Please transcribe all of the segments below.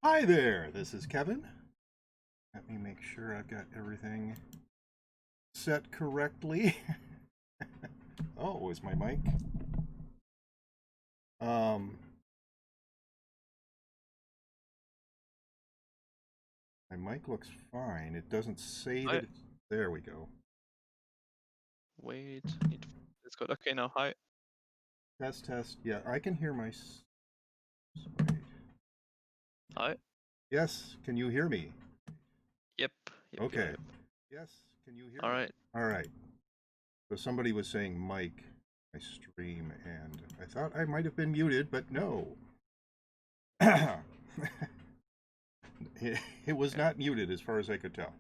Hi there, this is Kevin. Let me make sure I've got everything set correctly. Oh, is my mic? Um, my mic looks fine. It doesn't say Hi. that it's... There we go. Wait, it's good. Okay, now hi. Test, test. Yeah, I can hear my... Wait. Hi. Yes, can you hear me? Yep. Yep. Yep. Okay. Yep. Yes, can you hear All me? right. All right. So somebody was saying mic, my stream, and I thought I might have been muted, but no. It was Okay. not muted as far as I could tell.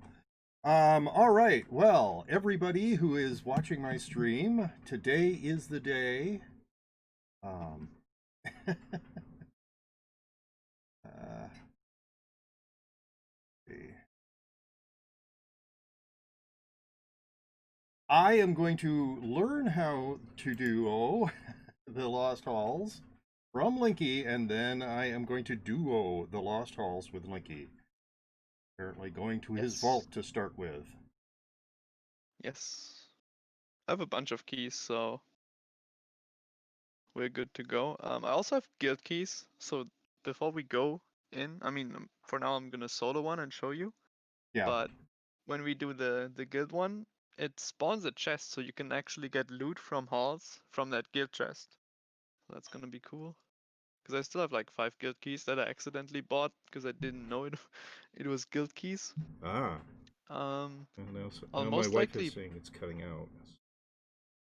All right. Well, everybody who is watching my stream, today is the day. Um, uh, I am going to learn how to do the Lost Halls from Liinkii, and then I am going to duo the Lost Halls with Liinkii. Apparently, going to his Yes. vault to start with. Yes. I have a bunch of keys, so we're good to go. I also have guild keys, so before we go in, I mean, for now I'm gonna solo one and show you, Yeah. but when we do the guild one, it spawns a chest, so you can actually get loot from halls from that guild chest. That's gonna be cool. Because I still have like 5 guild keys that I accidentally bought because I didn't know it it was guild keys. Ah. Um, And I'll now my most wife is likely. saying it's cutting out.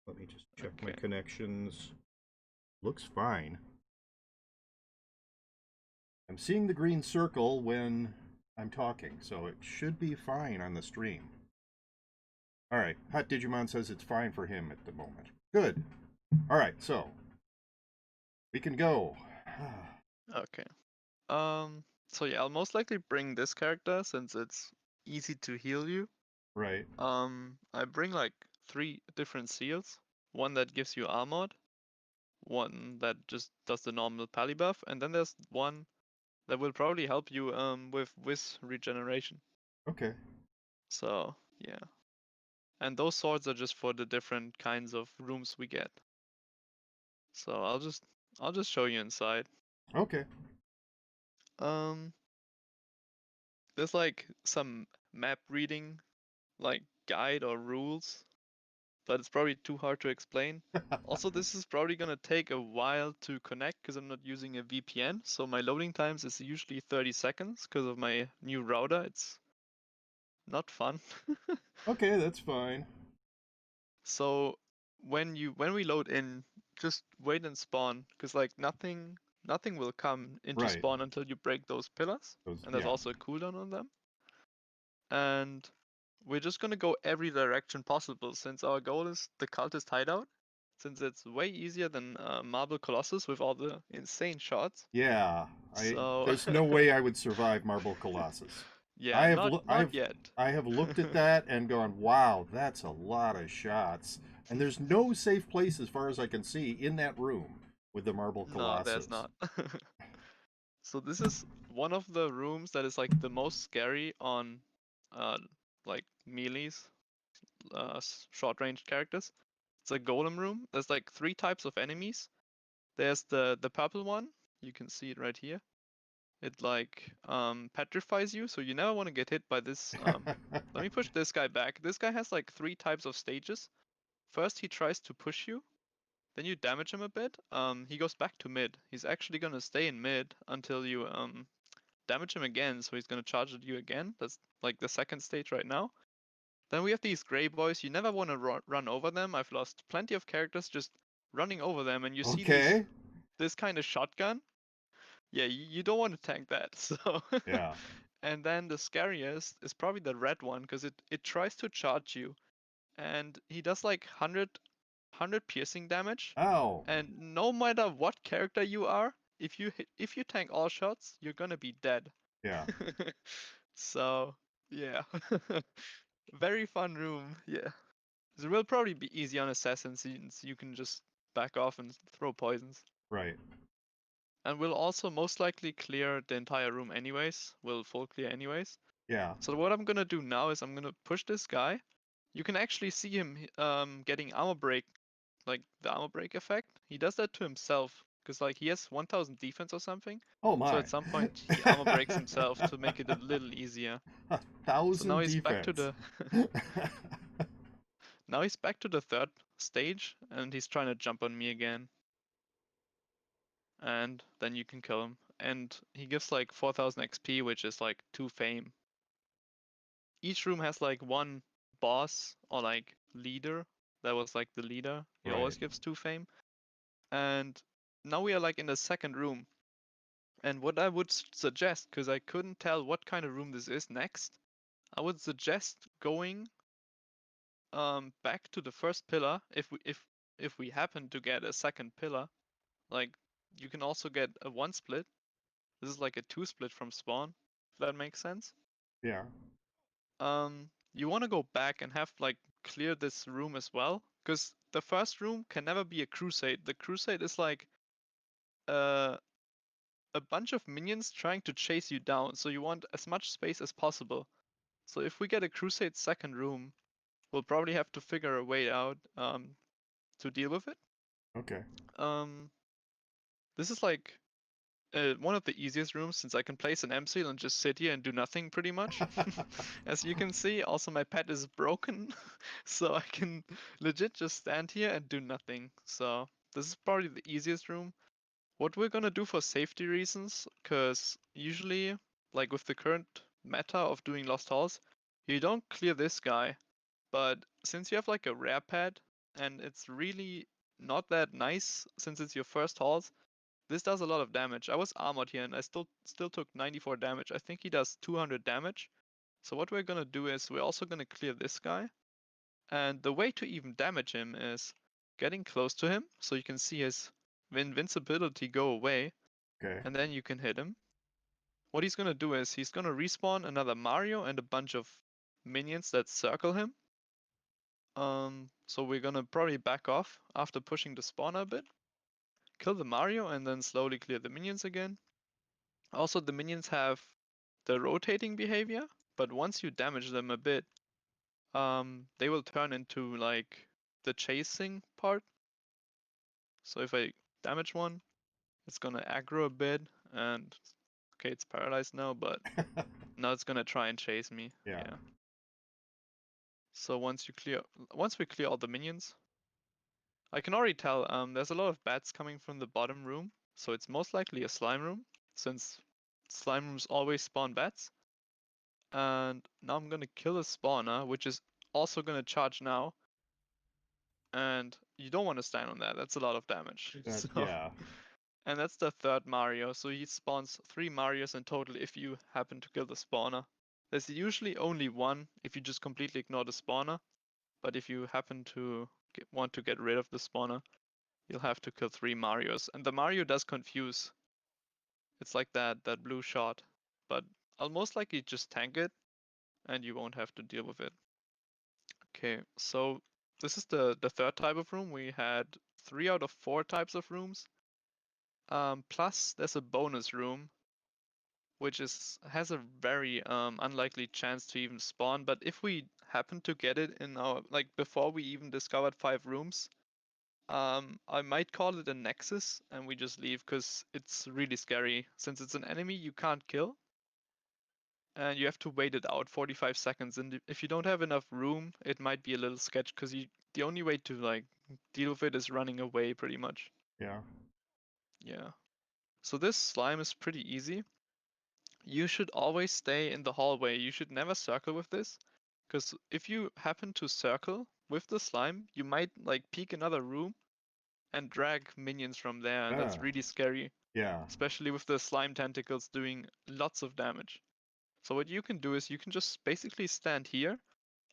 Let me just check my Okay. connections. Looks fine. I'm seeing the green circle when I'm talking, so it should be fine on the stream. All right, Hot Digimon says it's fine for him at the moment. Good. All right, so we can go. Okay. So yeah, I'll most likely bring this character since it's easy to heal you. Right. I bring like 3 different seals. One that gives you armored, one that just does the normal pally buff, and then there's one that will probably help you with whiz regeneration. Okay. So yeah. And those swords are just for the different kinds of rooms we get. So I'll just show you inside. Okay. Um, there's like some map reading, like guide or rules, but it's probably too hard to explain. Also, this is probably gonna take a while to connect because I'm not using a VPN, so my loading times is usually 30 seconds because of my new router. It's not fun. Okay, that's fine. So when we load in, just wait and spawn, because like nothing will come into Right. spawn until you break those pillars, Those, and there's yeah. also a cooldown on them. And we're just gonna go every direction possible, since our goal is the cultist hideout, since it's way easier than Marble Colossus with all the insane shots. Yeah. So There's no way I would survive Marble Colossus. yeah, I have not not yet. I have looked at that and gone, "Wow, that's a lot of shots." And there's no safe place as far as I can see in that room with the Marble No, there's Colossus. not. So this is one of the rooms that is like the most scary on uh like melees, short range characters. It's a golem room. There's like 3 types of enemies. There's the purple one. You can see it right here. It like petrifies you, so you never want to get hit by this. Let me push this guy back. This guy has like 3 types of stages. First he tries to push you, then you damage him a bit. He goes back to mid. He's actually gonna stay in mid until you damage him again, so he's gonna charge at you again. That's like the second stage right now. Then we have these gray boys. You never want to run over them. I've lost plenty of characters just running over them, and you see Okay. this kind of shotgun. Yeah, you don't want to tank that. So, Yeah. and then the scariest is probably the red one because it tries to charge you, and he does like 100 piercing damage. Ow. And no matter what character you are, if you tank all shots, you're gonna be dead. Yeah. So yeah, very fun room. Yeah, it will probably be easy on assassins since you can just back off and throw poisons. Right. And we'll also most likely clear the entire room anyways. We'll full clear anyways. Yeah. So what I'm gonna do now is I'm gonna push this guy. You can actually see him getting armor break, like the armor break effect. He does that to himself because like he has 1000 defense or something. Oh So my. at some point he armor breaks himself to make it a little easier. So now 1000 he's back to defense. the now he's back to the third stage and he's trying to jump on me again. And then you can kill him. And he gives like 4000 XP, which is like 2 fame. Each room has like one boss or like leader. That was like the leader. He always Right. gives 2 fame. And now we are like in the second room. And what I would suggest, because I couldn't tell what kind of room this is next, I would suggest going back to the first pillar if we happen to get a second pillar. Like you can also get a 1 split. This is like a 2 split from spawn, if that makes sense. Yeah. You want to go back and have like clear this room as well, because the first room can never be a crusade. The crusade is like uh, a bunch of minions trying to chase you down, so you want as much space as possible. So if we get a crusade second room, we'll probably have to figure a way out to deal with it. Okay. Um, this is like one of the easiest rooms since I can place an M seal and just sit here and do nothing pretty much. As you can see, also my pet is broken, so I can legit just stand here and do nothing. So this is probably the easiest room. What we're gonna do for safety reasons, because usually, like with the current meta of doing Lost Halls, you don't clear this guy, but since you have like a rare pad, and it's really not that nice since it's your first halls, this does a lot of damage. I was armored here and I still took 94 damage. I think he does 200 damage. So what we're gonna do is we're also gonna clear this guy. And the way to even damage him is getting close to him so you can see his invincibility go away Okay. and then you can hit him. What he's gonna do is he's gonna respawn another Mario and a bunch of minions that circle him. So we're gonna probably back off after pushing the spawner a bit, kill the Mario and then slowly clear the minions again. Also, the minions have the rotating behavior, but once you damage them a bit, they will turn into like the chasing part. So if I damage one, it's gonna aggro a bit, and okay, it's paralyzed now, but now it's gonna try and chase me. Yeah. Yeah. So once we clear all the minions, I can already tell there's a lot of bats coming from the bottom room, so it's most likely a slime room, since slime rooms always spawn bats. And now I'm gonna kill a spawner, which is also gonna charge now. And you don't want to stand on that. That's a lot of damage. So, Yeah. and that's the third Mario. So he spawns 3 Marios in total if you happen to kill the spawner. There's usually only one if you just completely ignore the spawner. But if you happen to want to get rid of the spawner, you'll have to kill 3 Marios. And the Mario does confuse. It's like that blue shot. But I'll most likely just tank it and you won't have to deal with it. Okay, so this is the third type of room. We had 3 out of 4 types of rooms. Plus there's a bonus room, which has a very unlikely chance to even spawn. But if we happen to get it in our like before we even discovered 5 rooms, I might call it a nexus and we just leave because it's really scary. Since it's an enemy you can't kill, and you have to wait it out 45 seconds. And if you don't have enough room, it might be a little sketch because the only way to like deal with it is running away pretty much. Yeah. Yeah. So this slime is pretty easy. You should always stay in the hallway. You should never circle with this, because if you happen to circle with the slime, you might like peek another room and drag minions from there, and that's Ah. really scary, Yeah. especially with the slime tentacles doing lots of damage. So what you can do is you can just basically stand here.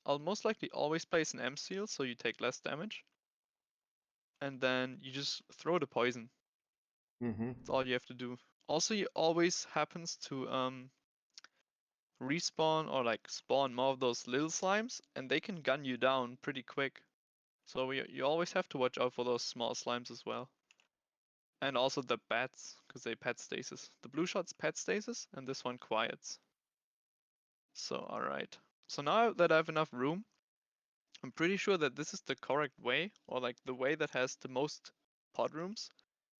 I'll most likely always place an M seal so you take less damage. And then you just throw the poison. Mm-hmm. That's all you have to do. Also, you always happens to respawn or like spawn more of those little slimes, and they can gun you down pretty quick. So you always have to watch out for those small slimes as well. And also the bats, because they pet stasis. The blue shot's pet stasis, and this one quiets. So, alright. So now that I have enough room, I'm pretty sure that this is the correct way, or like the way that has the most pod rooms.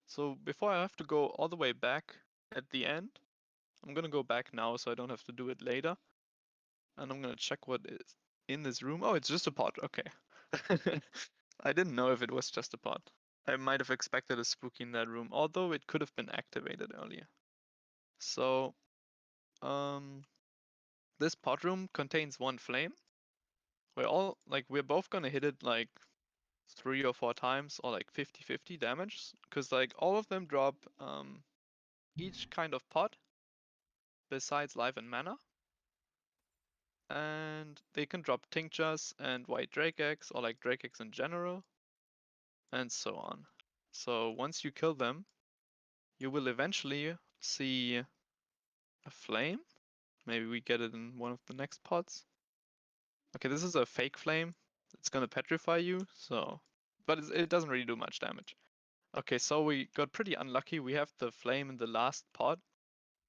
So before I have to go all the way back at the end, I'm gonna go back now so I don't have to do it later. And I'm gonna check what is in this room. Oh, it's just a pod. Okay. I didn't know if it was just a pod. I might have expected a spooky in that room, although it could have been activated earlier. So, this pod room contains one flame. We're both gonna hit it like 3 or 4 times, or like 50-50 damage, because like all of them drop each kind of pod besides life and mana, and they can drop tinctures and white drake eggs, or like drake eggs in general, and so on. So once you kill them, you will eventually see a flame. Maybe we get it in one of the next pods. Okay, this is a fake flame. It's gonna petrify you, so, but it doesn't really do much damage. Okay, so we got pretty unlucky. We have the flame in the last pod.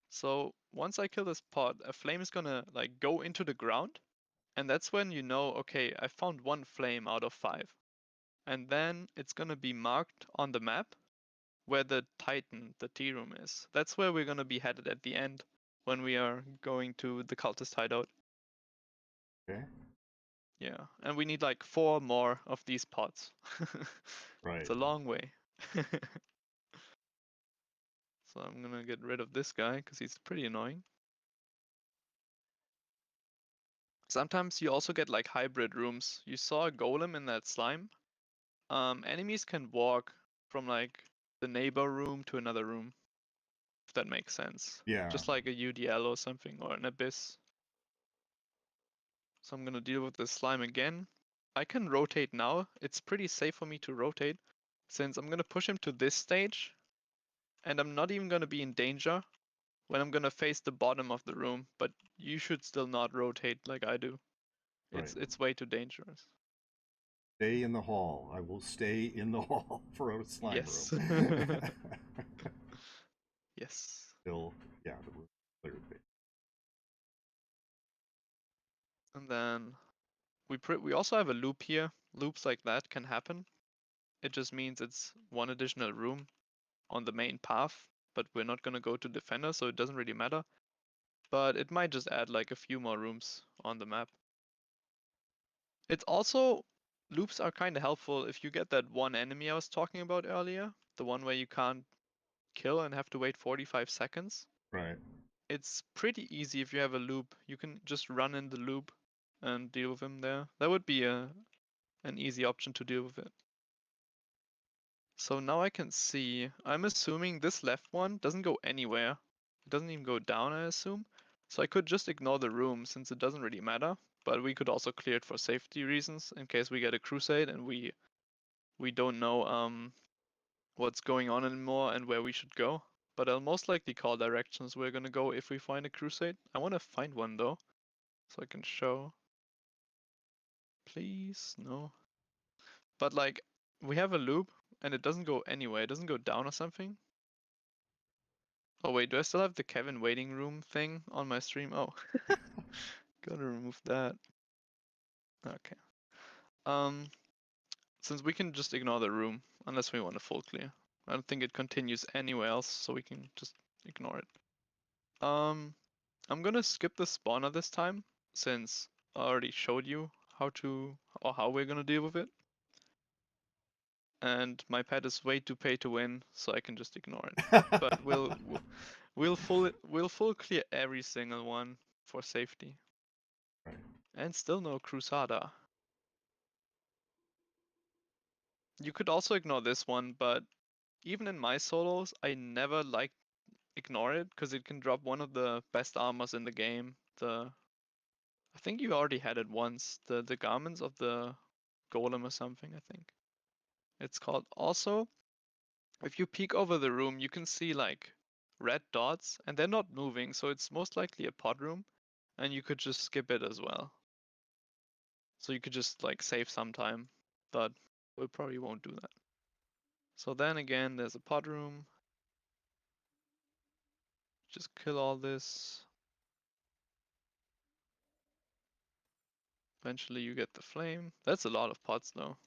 So once I kill this pod, a flame is gonna like go into the ground, and that's when you know, okay, I found one flame out of 5. And then it's gonna be marked on the map where the Titan, the Tea Room is. That's where we're gonna be headed at the end when we are going to the cultist hideout. Okay. Yeah, and we need like 4 more of these pods. Right. It's a long way. So I'm gonna get rid of this guy because he's pretty annoying. Sometimes you also get like hybrid rooms. You saw a golem in that slime. Enemies can walk from like the neighbor room to another room, if that makes sense. Yeah. Just like a UDL or something, or an abyss. So I'm gonna deal with this slime again. I can rotate now. It's pretty safe for me to rotate, since I'm gonna push him to this stage, and I'm not even gonna be in danger when I'm gonna face the bottom of the room, but you should still not rotate like I do. Right. It's way too dangerous. Stay in the hall. I will stay in the hall for a slime Yes. room. Yes. Still, yeah, the room cleared. And then we also have a loop here. Loops like that can happen. It just means it's one additional room on the main path, but we're not gonna go to defender, so it doesn't really matter. But it might just add like a few more rooms on the map. It's also, loops are kind of helpful if you get that one enemy I was talking about earlier, the one where you can't kill and have to wait 45 seconds. Right. It's pretty easy if you have a loop. You can just run in the loop and deal with him there. That would be an easy option to deal with it. So now I can see, I'm assuming this left one doesn't go anywhere. It doesn't even go down, I assume. So I could just ignore the room since it doesn't really matter. But we could also clear it for safety reasons in case we get a crusade and we don't know what's going on anymore and where we should go. But I'll most likely call directions we're gonna go if we find a crusade. I wanna find one though, so I can show. Please, no. But like, we have a loop and it doesn't go anywhere. It doesn't go down or something. Oh wait, do I still have the Kevin waiting room thing on my stream? Oh, gotta remove that. Okay. Um, since we can just ignore the room unless we want a full clear. I don't think it continues anywhere else, so we can just ignore it. I'm gonna skip the spawner this time since I already showed you how we're gonna deal with it. And my pet is way too pay to win, so I can just ignore it. But we'll full clear every single one for safety. Right. And still no Crusada. You could also ignore this one, but even in my solos, I never like ignore it because it can drop one of the best armors in the game. I think you already had it once. The garments of the golem or something, I think it's called. Also, if you peek over the room, you can see like red dots and they're not moving, so it's most likely a pod room, and you could just skip it as well. So you could just like save some time, but we probably won't do that. So then again, there's a pod room. Just kill all this. Eventually you get the flame. That's a lot of pods though.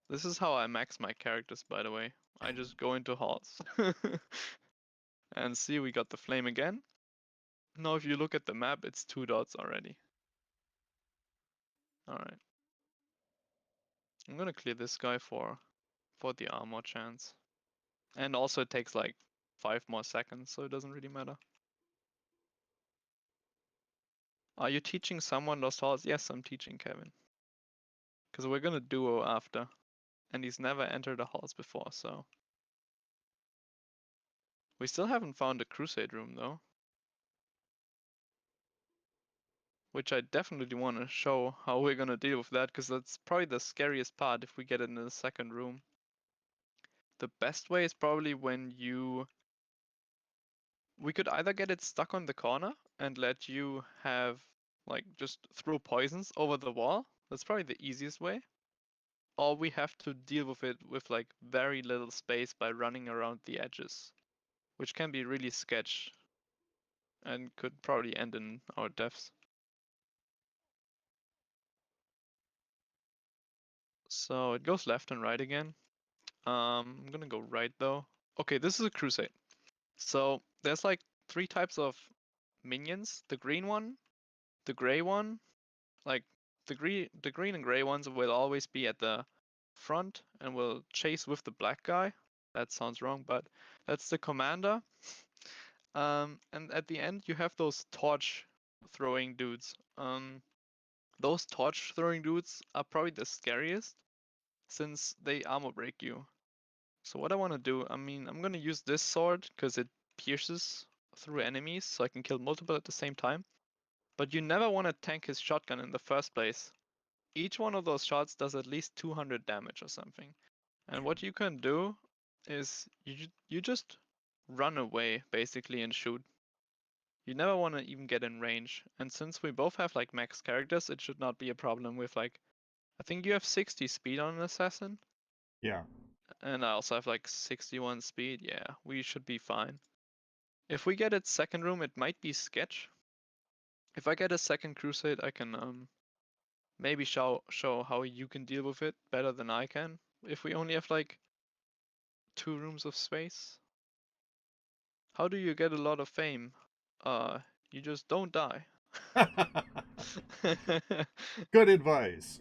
This is how I max my characters, by the way. I just go into halls. And see, we got the flame again. Now if you look at the map, it's 2 dots already. Alright. I'm gonna clear this guy for the armor chance. And also it takes like 5 more seconds, so it doesn't really matter. Are you teaching someone Lost Halls? Yes, I'm teaching Kevin. Because we're gonna duo after. And he's never entered the halls before, so. We still haven't found a crusade room though. Which I definitely want to show how we're gonna deal with that, because that's probably the scariest part if we get it in the second room. The best way is probably when you... We could either get it stuck on the corner and let you have, like, just throw poisons over the wall. That's probably the easiest way. Or we have to deal with it with, like, very little space by running around the edges. Which can be really sketch. And could probably end in our deaths. So it goes left and right again. I'm gonna go right though. Okay, this is a crusade. So there's like 3 types of minions. The green one, the gray one, like the green and gray ones will always be at the front and will chase with the black guy. That sounds wrong, but that's the commander. And at the end you have those torch throwing dudes. Those torch throwing dudes are probably the scariest since they armor break you. So what I want to do, I mean, I'm going to use this sword because it pierces through enemies so I can kill multiple at the same time. But you never want to tank his shotgun in the first place. Each one of those shots does at least 200 damage or something. And what you can do is you just run away basically and shoot. You never want to even get in range. And since we both have like max characters, it should not be a problem with like, I think you have 60 speed on an assassin. Yeah. And I also have like 61 speed. Yeah, we should be fine. If we get it second room, it might be sketch. If I get a second crusade, I can maybe show how you can deal with it better than I can. If we only have like 2 rooms of space. How do you get a lot of fame? You just don't die. Good advice.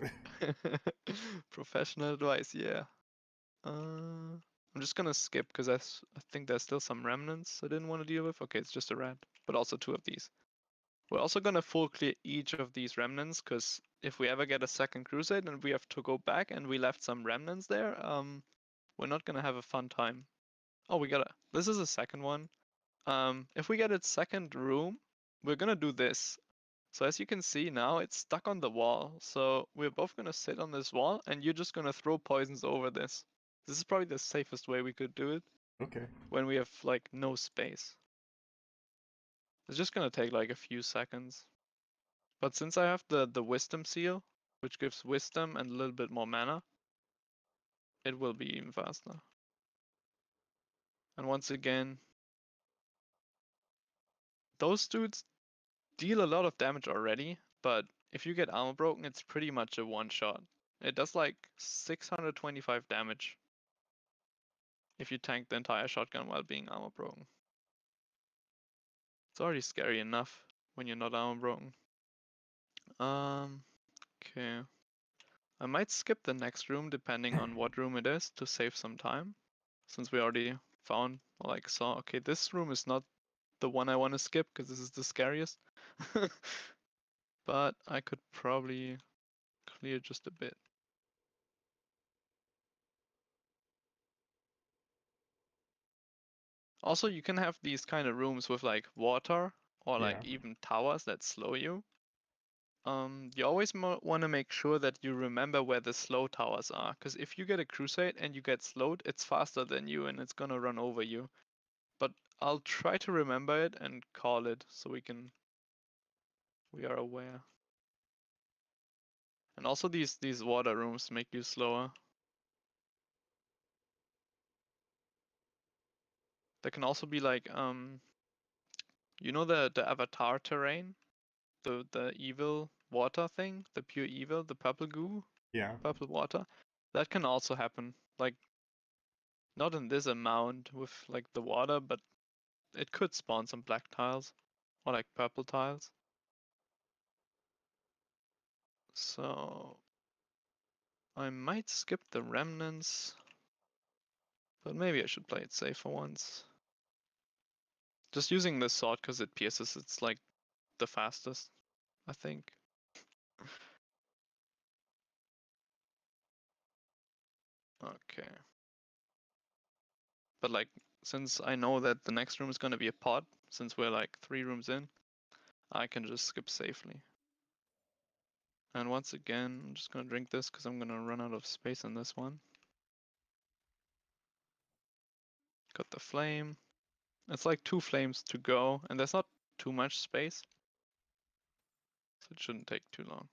Professional advice, yeah. I'm just gonna skip because I think there's still some remnants I didn't want to deal with. Okay, it's just a rat, but also 2 of these. We're also gonna full clear each of these remnants because if we ever get a second crusade and we have to go back and we left some remnants there, we're not gonna have a fun time. Oh, this is a second one. If we get its second room, we're gonna do this. So as you can see now, it's stuck on the wall. So we're both gonna sit on this wall and you're just gonna throw poisons over this. This is probably the safest way we could do it Okay. when we have like no space. It's just gonna take like a few seconds. But since I have the wisdom seal, which gives wisdom and a little bit more mana, it will be even faster. And once again, those dudes deal a lot of damage already, but if you get armor broken, it's pretty much a one shot. It does like 625 damage if you tank the entire shotgun while being armor broken. It's already scary enough when you're not armor broken. Okay. I might skip the next room depending on what room it is to save some time. Since we already found, or like saw, okay, this room is not the one I want to skip because this is the scariest. But I could probably clear just a bit. Also, you can have these kind of rooms with like water or like Yeah. even towers that slow you. You always want to make sure that you remember where the slow towers are, because if you get a crusade and you get slowed, it's faster than you and it's gonna run over you. But I'll try to remember it and call it so we are aware. And also these water rooms make you slower. There can also be like you know the avatar terrain, the evil water thing, the pure evil, the purple goo, Yeah. purple water. That can also happen. Like not in this amount with like the water, but it could spawn some black tiles or like purple tiles. So I might skip the remnants, but maybe I should play it safe for once. Just using this sword because it pierces, it's like the fastest, I think. Okay. But like, since I know that the next room is gonna be a pod, since we're like 3 rooms in, I can just skip safely. And once again, I'm just gonna drink this because I'm gonna run out of space on this one. Got the flame. It's like 2 flames to go, and there's not too much space, so it shouldn't take too long.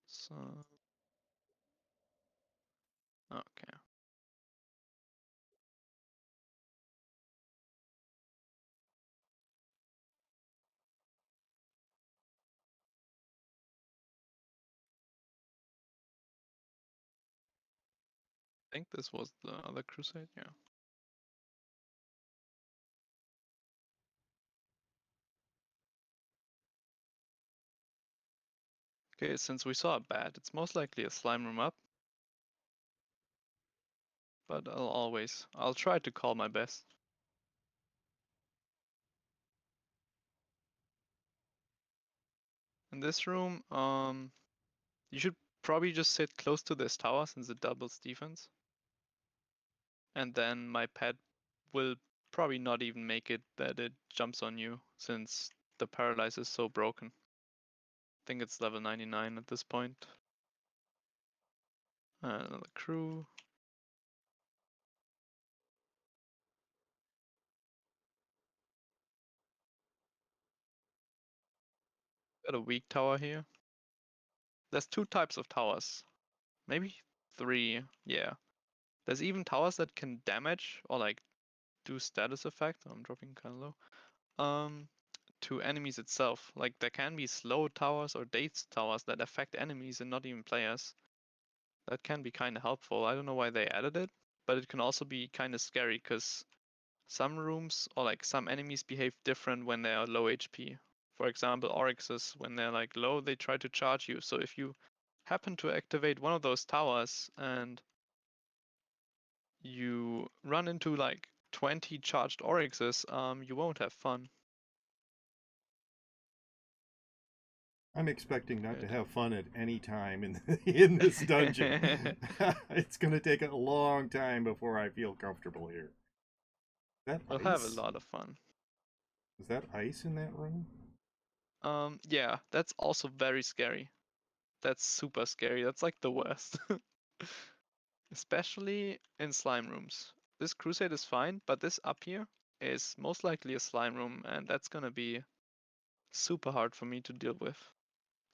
So, okay. I think this was the other crusade, yeah. Okay, since we saw a bat, it's most likely a slime room up. But I'll try to call my best. In this room, you should probably just sit close to this tower since it doubles defense. And then my pet will probably not even make it that it jumps on you since the paralyze is so broken. I think it's level 99 at this point. Another crew. Got a weak tower here. There's 2 types of towers. Maybe 3, yeah. There's even towers that can damage or like do status effect. I'm dropping kind of low. To enemies itself. Like there can be slow towers or dazed towers that affect enemies and not even players. That can be kind of helpful. I don't know why they added it, but it can also be kind of scary because some rooms or like some enemies behave different when they are low HP. For example, Oryxes, when they're like low, they try to charge you. So if you happen to activate one of those towers and you run into like 20 charged Oryxes, you won't have fun. I'm expecting not to Good. have fun at any time in this dungeon. It's going to take a long time before I feel comfortable here. Is that We'll have a ice? lot of fun. Is that ice in that room? Yeah, that's also very scary. That's super scary. That's like the worst. Especially in slime rooms. This crusade is fine, but this up here is most likely a slime room, and that's gonna be super hard for me to deal with.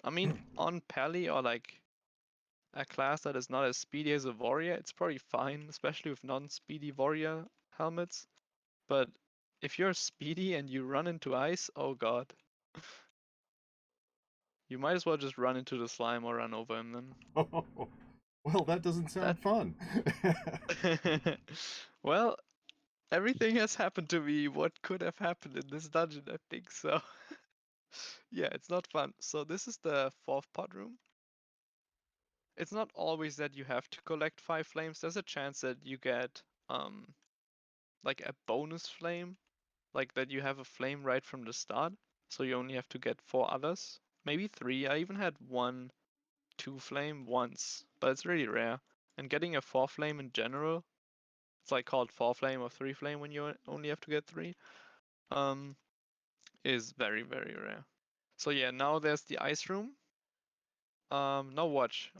I mean, on Pally or like a class that is not as speedy as a warrior, it's probably fine, especially with non-speedy warrior helmets. But if you're speedy and you run into ice, oh god. You might as well just run into the slime or run over him then. Oh, well, that doesn't That sound fun. well, everything has happened to me what could have happened in this dungeon, I think so. Yeah, it's not fun. So this is the 4th pod room. It's not always that you have to collect 5 flames. There's a chance that you get like a bonus flame, like that you have a flame right from the start. So you only have to get 4 others. Maybe 3. I even had 1, 2 flame once, but it's really rare. And getting a 4 flame in general, it's like called 4 flame or 3 flame when you only have to get 3, is very, very rare. So yeah, now there's the ice room. Now watch.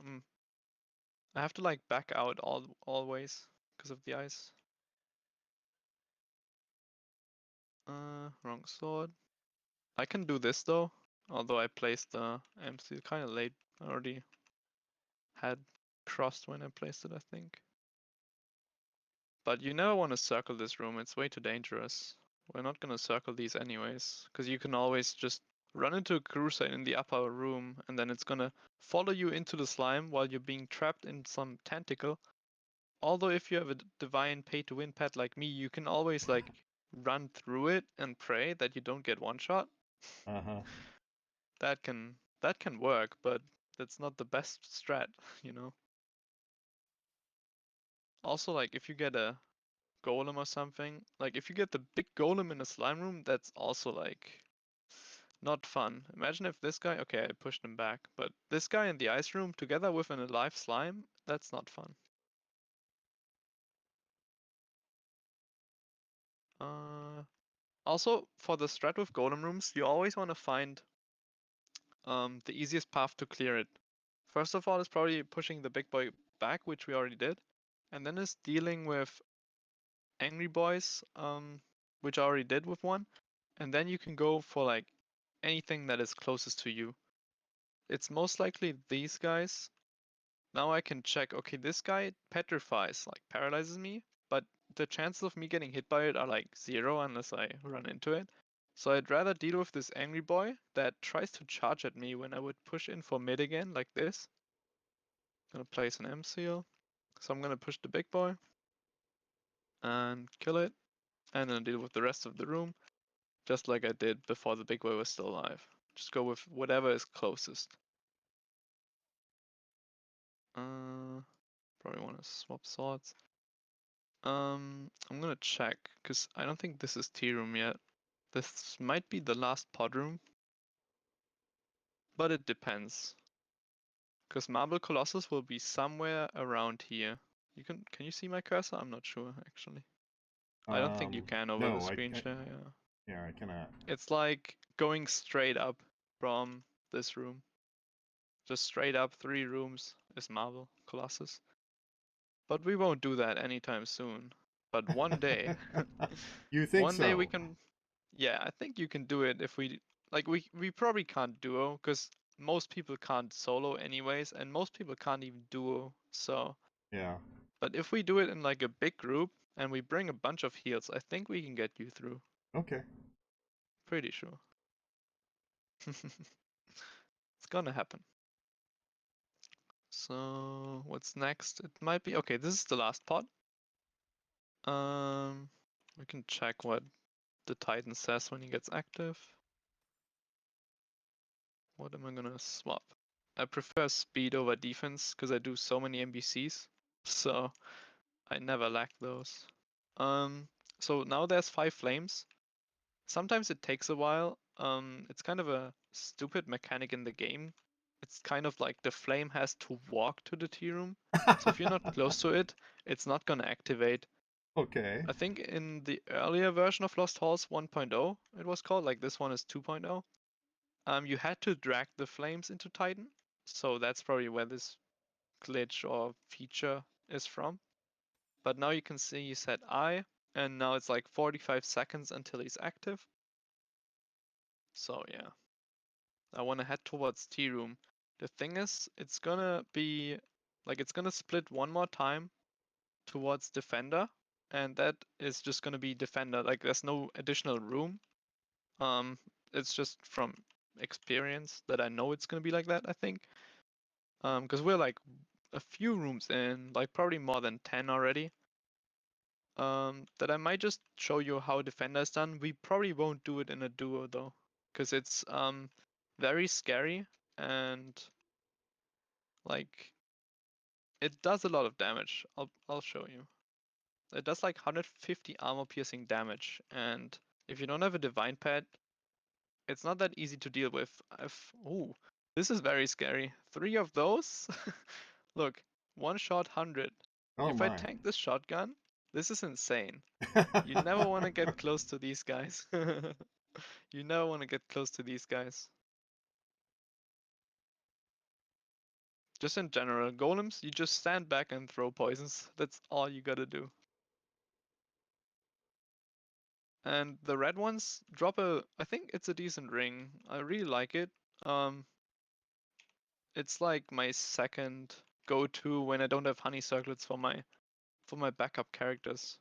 I have to like back out always because of the ice. Wrong sword. I can do this though, although I placed the MC kind of late. I already had crossed when I placed it, I think. But you never want to circle this room, it's way too dangerous. We're not gonna circle these anyways, because you can always just run into a crusader in the upper room, and then it's gonna follow you into the slime while you're being trapped in some tentacle. Although if you have a divine pay-to-win pet like me, you can always like run through it and pray that you don't get one shot. Uh-huh. That can work, but that's not the best strat, you know. Also, like if you get a golem or something, like if you get the big golem in a slime room, that's also like not fun. Imagine if this guy, okay, I pushed him back, but this guy in the ice room together with an alive slime, that's not fun. Also, for the strat with golem rooms, you always want to find the easiest path to clear it. First of all, is probably pushing the big boy back, which we already did, and then is dealing with angry boys, which I already did with one, and then you can go for like anything that is closest to you. It's most likely these guys. Now I can check, okay, this guy petrifies, like paralyzes me, but the chances of me getting hit by it are like 0 unless I run into it. So I'd rather deal with this angry boy that tries to charge at me when I would push in for mid again, like this. Gonna place an M seal. So I'm gonna push the big boy and kill it, and then deal with the rest of the room, just like I did before the big boy was still alive. Just go with whatever is closest. Probably want to swap swords. I'm gonna check, because I don't think this is tea room yet. This might be the last pod room, but it depends. Because Marble Colossus will be somewhere around here. Can you see my cursor? I'm not sure actually. I don't think you can over the No, screen share, yeah. yeah, I cannot. It's like going straight up from this room. Just straight up 3 rooms is Marble Colossus. But we won't do that anytime soon. But one day, You think one day we so? can. Yeah, I think you can do it if we probably can't duo because most people can't solo anyways, and most people can't even duo. So, Yeah. but if we do it in like a big group and we bring a bunch of heals, I think we can get you through. Okay. Pretty sure. It's gonna happen. So, what's next? It might be okay, this is the last pod. We can check what the Titan says when he gets active. What am I gonna swap? I prefer speed over defense because I do so many NBCs, so I never lack those. So now there's 5 flames. Sometimes it takes a while. It's kind of a stupid mechanic in the game. It's kind of like the flame has to walk to the tea room. So if you're not close to it, it's not gonna activate. Okay. I think in the earlier version of Lost Halls 1.0, it was called, like this one is 2.0. You had to drag the flames into Titan, so that's probably where this glitch or feature is from. But now you can see he said I, and now it's like 45 seconds until he's active. So yeah, I want to head towards Tea Room. The thing is, it's gonna be like it's gonna split one more time towards Defender, and that is just gonna be Defender. Like there's no additional room. Um, it's just from experience that I know it's gonna be like that, I think. Because we're like a few rooms in, like probably more than 10 already. That I might just show you how Defender is done. We probably won't do it in a duo though, because it's very scary and like it does a lot of damage. I'll show you. It does like 150 armor piercing damage, and if you don't have a divine pet, it's not that easy to deal with. Ooh, this is very scary. 3 of those? Look, one shot 100. Oh If I my. tank this shotgun, this is insane. You never want to get close to these guys. You never want to get close to these guys. Just in general, golems, you just stand back and throw poisons. That's all you gotta do. And the red ones drop I think it's a decent ring. I really like it. Um, it's like my second go-to when I don't have honey circlets for my backup characters.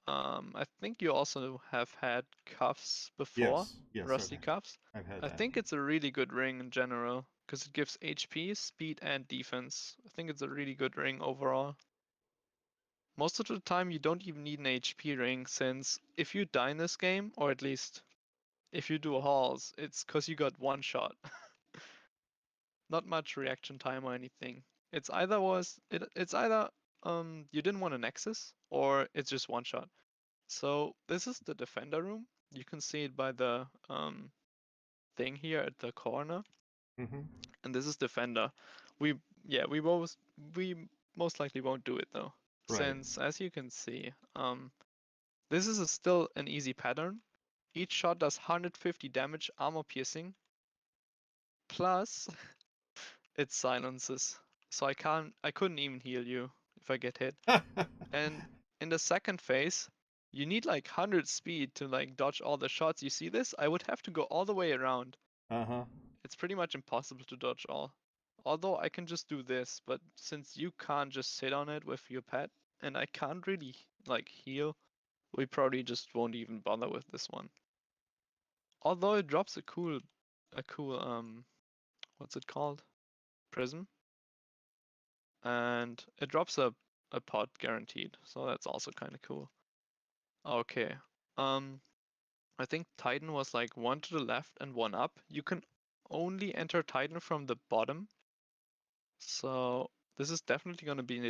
I think you also have had cuffs before, Yes, rusty cuffs. I've had I that. think it's a really good ring in general because it gives HP, speed, and defense. I think it's a really good ring overall. Most of the time, you don't even need an HP ring, since if you die in this game, or at least if you do hauls, it's because you got one shot. Not much reaction time or anything. It's either you didn't want a nexus, or it's just one shot. So this is the defender room. You can see it by the thing here at the corner, Mm-hmm. and this is defender. We we most likely won't do it though, Right. since as you can see, this is still an easy pattern. Each shot does 150 damage armor piercing, plus it silences. So I couldn't even heal you if I get hit. And in the second phase, you need like 100 speed to like dodge all the shots. You see this? I would have to go all the way around. Uh-huh. It's pretty much impossible to dodge all. Although I can just do this, but since you can't just sit on it with your pet, and I can't really like heal, we probably just won't even bother with this one. Although it drops a cool what's it called? Prism. And it drops a pot guaranteed, so that's also kind of cool. Okay. Um, I think Titan was like one to the left and one up. You can only enter Titan from the bottom, so this is definitely gonna be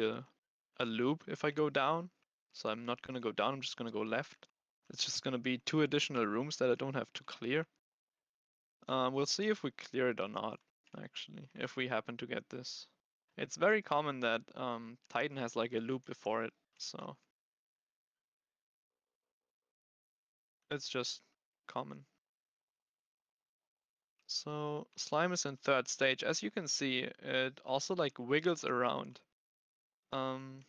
a loop if I go down. So I'm not gonna go down, I'm just gonna go left. It's just gonna be 2 additional rooms that I don't have to clear. We'll see if we clear it or not, actually, if we happen to get this. It's very common that Titan has like a loop before it, so it's just common. So slime is in third stage. As you can see, it also like wiggles around. Um,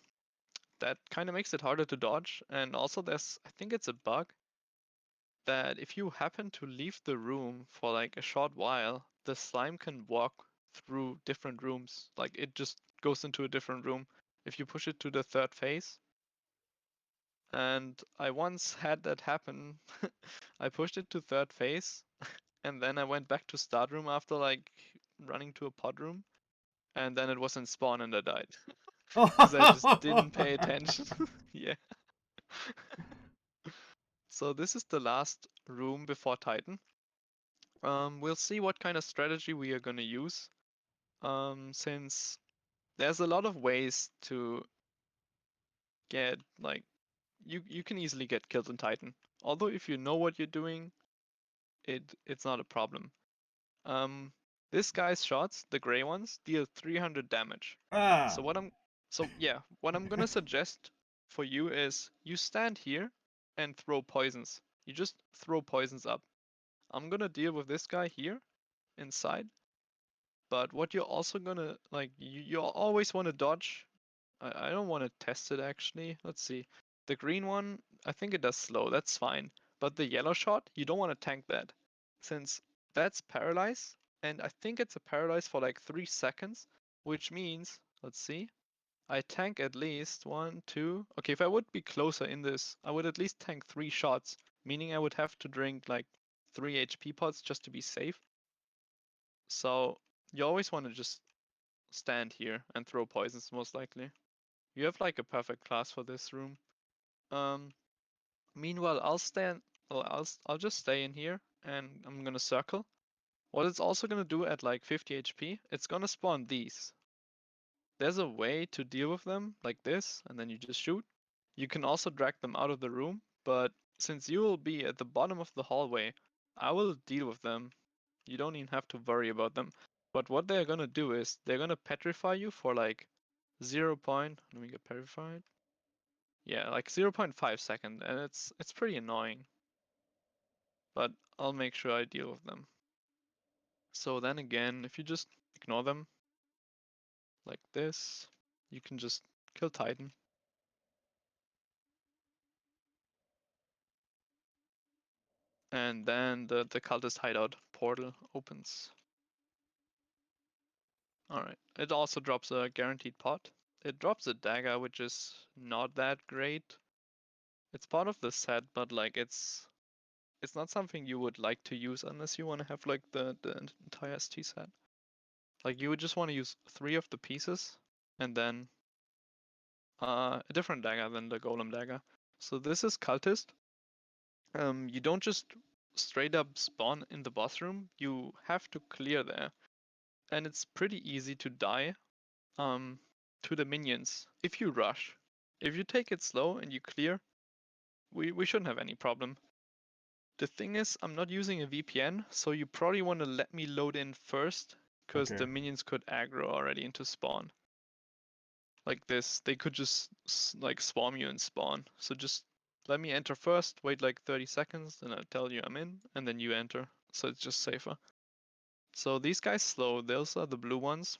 that kind of makes it harder to dodge. And also I think it's a bug that if you happen to leave the room for like a short while, the slime can walk through different rooms. Like it just goes into a different room if you push it to the third phase. And I once had that happen. I pushed it to third phase, and then I went back to start room after like running to a pod room, and then it was in spawn and I died because I just didn't pay attention. Yeah. So this is the last room before Titan. We'll see what kind of strategy we are gonna use. Since there's a lot of ways to get like you can easily get killed in Titan. Although if you know what you're doing, it's not a problem. Um, this guy's shots, the gray ones, deal 300 damage. Ah. So what I'm gonna suggest for you is you stand here and throw poisons. You just throw poisons up. I'm gonna deal with this guy here inside, but what you're also gonna like, you always want to dodge. I don't want to test it actually. Let's see. The green one, I think it does slow. That's fine. But the yellow shot, you don't want to tank that, since that's paralyze, and I think it's a paralyze for like 3 seconds, which means, let's see, I tank at least 1, 2. Okay, if I would be closer in this, I would at least tank 3 shots, meaning I would have to drink like 3 HP pots just to be safe. So you always want to just stand here and throw poisons most likely. You have like a perfect class for this room. Um, Meanwhile, I'll just stay in here and I'm gonna circle. What it's also gonna do at like 50 HP, it's gonna spawn these. There's a way to deal with them like this, and then you just shoot. You can also drag them out of the room, but since you will be at the bottom of the hallway, I will deal with them. You don't even have to worry about them. But what they're gonna do is they're gonna petrify you for like 0. Let me get petrified. Yeah, like 0.5 second, and it's pretty annoying. But I'll make sure I deal with them. So then again, if you just ignore them like this, you can just kill Titan. And then the cultist hideout portal opens. Alright. It also drops a guaranteed pot. It drops a dagger, which is not that great. It's part of the set, but like it's not something you would like to use unless you want to have like the entire ST set. Like you would just want to use 3 of the pieces and then a different dagger than the golem dagger. So this is cultist. You don't just straight up spawn in the boss room. You have to clear there, and it's pretty easy to die to the minions if you rush. If you take it slow and you clear, we shouldn't have any problem. The thing is, I'm not using a VPN, so you probably want to let me load in first, because Okay. the minions could aggro already into spawn. Like this, they could just like swarm you and spawn. So just let me enter first, wait like 30 seconds, then I'll tell you I'm in, and then you enter. So it's just safer. So these guys slow, those are the blue ones.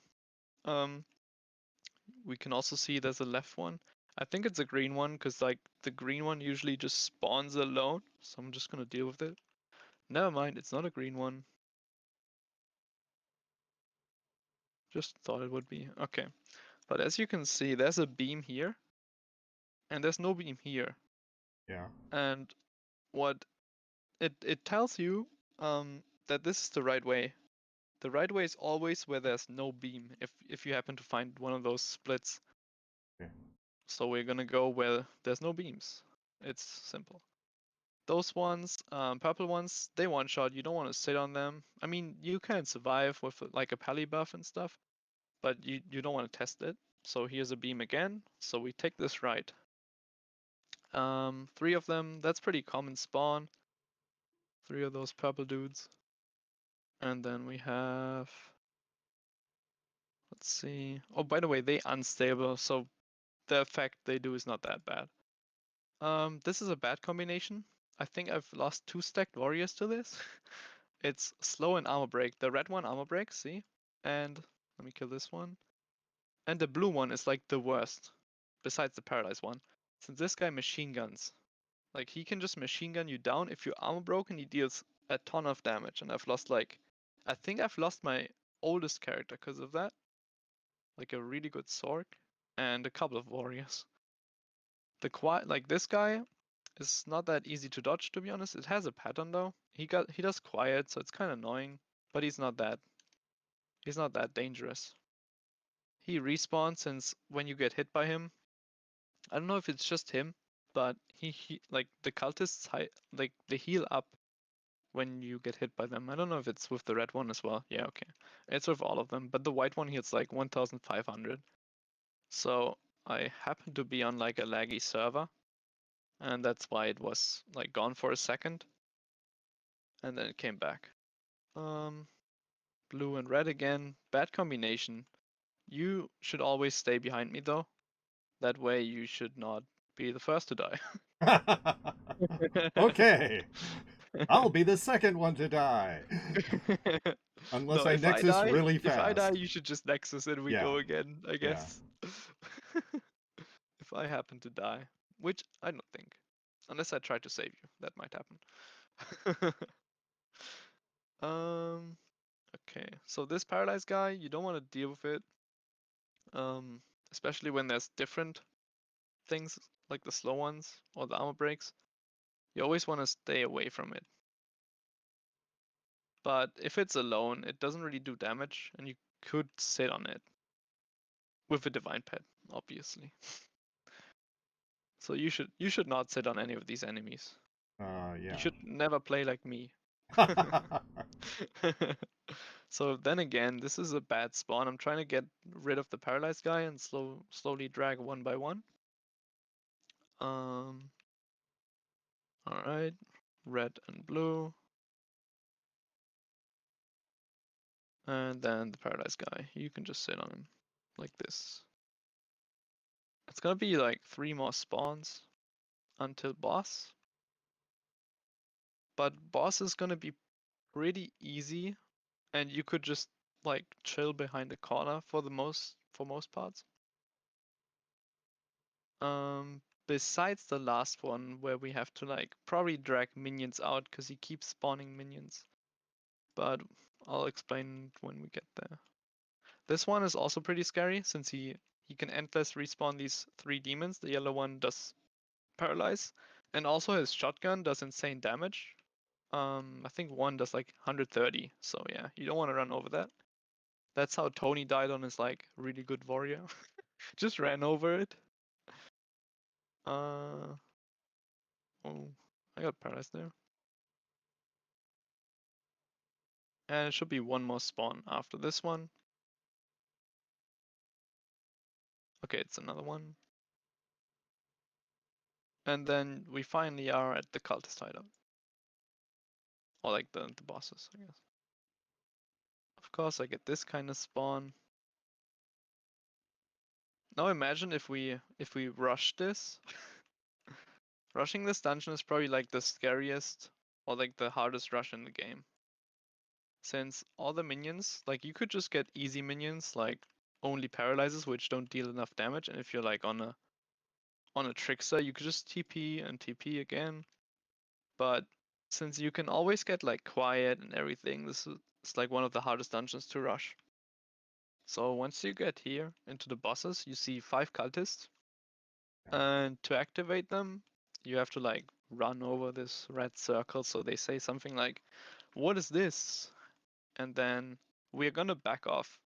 We can also see there's a left one. I think it's a green one, because like the green one usually just spawns alone. So I'm just gonna deal with it. Never mind, it's not a green one. Just thought it would be. Okay. But as you can see, there's a beam here, and there's no beam here. Yeah. And what it tells you that this is the right way. The right way is always where there's no beam, if you happen to find one of those splits. Okay. So we're gonna go where there's no beams. It's simple. Those ones, purple ones, they one shot. You don't want to sit on them. I mean, you can survive with like a pally buff and stuff, but you don't want to test it. So here's a beam again. So we take this right. 3 of them. That's pretty common spawn. 3 of those purple dudes. And then we have, let's see. Oh, by the way, they unstable, so the effect they do is not that bad. This is a bad combination. I think I've lost 2 stacked warriors to this. It's slow and armor break. The red one armor break, see? And let me kill this one. And the blue one is like the worst, besides the paralyzed one. Since this guy machine guns. Like he can just machine gun you down. If you're armor broken, he deals a ton of damage. And I've lost like, I think I've lost my oldest character because of that. Like a really good sword and a couple of warriors. The quiet, like this guy is not that easy to dodge, to be honest. It has a pattern though. He does quiet, so it's kind of annoying, but he's not that dangerous. He respawns since when you get hit by him. I don't know if it's just him, but he like the cultists like they heal up when you get hit by them. I don't know if it's with the red one as well. Yeah, okay. It's with all of them, but the white one heals like 1,500. So I happen to be on like a laggy server, and that's why it was like gone for a second, and then it came back. Blue and red again, bad combination. You should always stay behind me though. That way you should not be the first to die. Okay. I'll be the second one to die. No, Unless I nexus really if I die, fast. you should just Nexus and we Yeah. go again, I Yeah. guess. If I happen to die, which I don't think. Unless I try to save you, that might happen. Okay, so this paralyzed guy, you don't want to deal with it. Especially when there's different things, like the slow ones or the armor breaks. You always want to stay away from it. But if it's alone, it doesn't really do damage, and you could sit on it with a divine pet, obviously. So you should not sit on any of these enemies. You Yeah. should never play like me. So then again, this is a bad spawn. I'm trying to get rid of the paralyzed guy and slowly drag one by one. All right, red and blue, and then the paralyzed guy. You can just sit on him like this. It's gonna be like 3 more spawns until boss. But boss is gonna be pretty easy, and you could just like chill behind the corner for most parts. Besides the last one where we have to like probably drag minions out because he keeps spawning minions. But I'll explain when we get there. This one is also pretty scary since he can endless respawn these 3 demons. The yellow one does paralyze, and also his shotgun does insane damage. I think one does like 130. So yeah, you don't want to run over that. That's how Tony died on his like really good warrior. Just ran over it. Oh, I got paralyzed there. And it should be one more spawn after this one. Okay, it's another one. And then we finally are at the cultist hideout. Or like the bosses, I guess. Of course, I get this kind of spawn. Now imagine if we rush this. Rushing this dungeon is probably like the scariest or like the hardest rush in the game. Since all the minions, like you could just get easy minions like only paralyzes which don't deal enough damage, and if you're like on a trickster, you could just TP and TP again. But since you can always get like quiet and everything, this is it's like one of the hardest dungeons to rush. So once you get here into the bosses, you see 5 cultists. And to activate them, you have to like run over this red circle. So they say something like, "What is this?" And then we're gonna back off.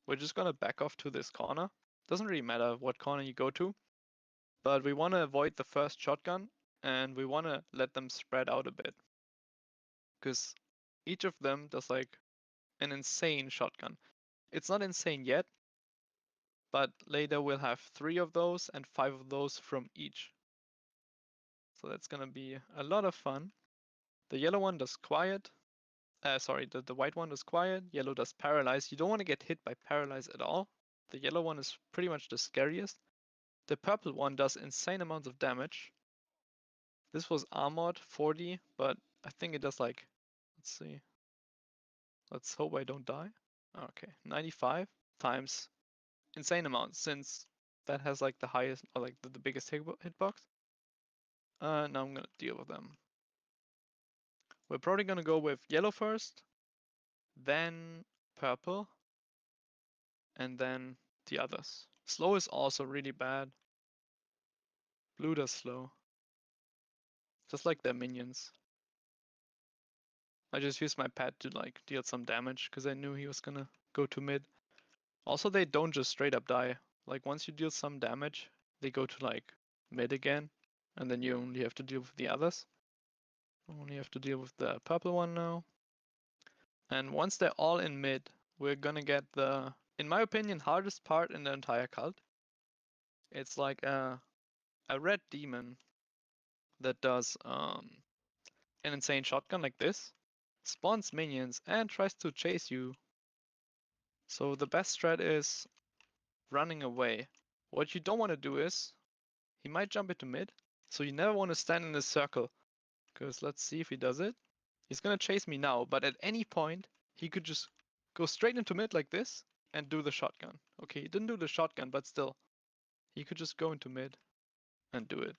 We're just gonna back off to this corner. Doesn't really matter what corner you go to, but we want to avoid the first shotgun and we want to let them spread out a bit. Because each of them does like an insane shotgun. It's not insane yet, but later we'll have 3 of those and 5 of those from each. So that's gonna be a lot of fun. The yellow one does quiet. Sorry, the white one does quiet. Yellow does paralyze. You don't want to get hit by paralyze at all. The yellow one is pretty much the scariest. The purple one does insane amounts of damage. This was armored 40, but I think it does like, let's see. Let's hope I don't die. Okay, 95 times insane amounts since that has like the highest or like the biggest hitbox. Now I'm gonna deal with them. We're probably gonna go with yellow first, then purple, and then the others. Slow is also really bad. Blue does slow. Just like their minions. I just used my pet to like deal some damage because I knew he was gonna go to mid. Also, they don't just straight up die. Like once you deal some damage, they go to like mid again, and then you only have to deal with the others. Only have to deal with the purple one now. And once they're all in mid, we're gonna get the, in my opinion, hardest part in the entire cult. It's like a red demon that does an insane shotgun like this, spawns minions, and tries to chase you. So the best strat is running away. What you don't want to do is, he might jump into mid, so you never want to stand in a circle. Because let's see if he does it. He's gonna chase me now, but at any point, he could just go straight into mid like this and do the shotgun. Okay, he didn't do the shotgun, but still, he could just go into mid and do it.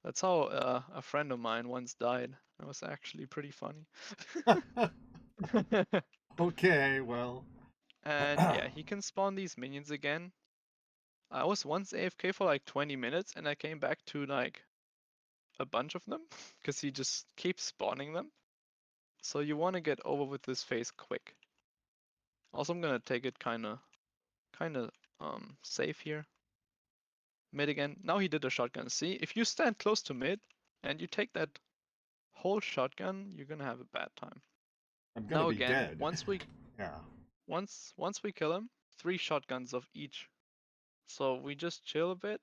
That's how a friend of mine once died. That was actually pretty funny. Okay, well. And yeah, he can spawn these minions again. I was once AFK for like 20 minutes and I came back to like a bunch of them because he just keeps spawning them. So you want to get over with this phase quick. Also, I'm gonna take it kind of safe here. Mid again. Now he did a shotgun. See, if you stand close to mid and you take that whole shotgun, you're gonna have a bad time. I'm gonna Now be again, dead. Yeah. once we kill him, 3 shotguns of each. So we just chill a bit,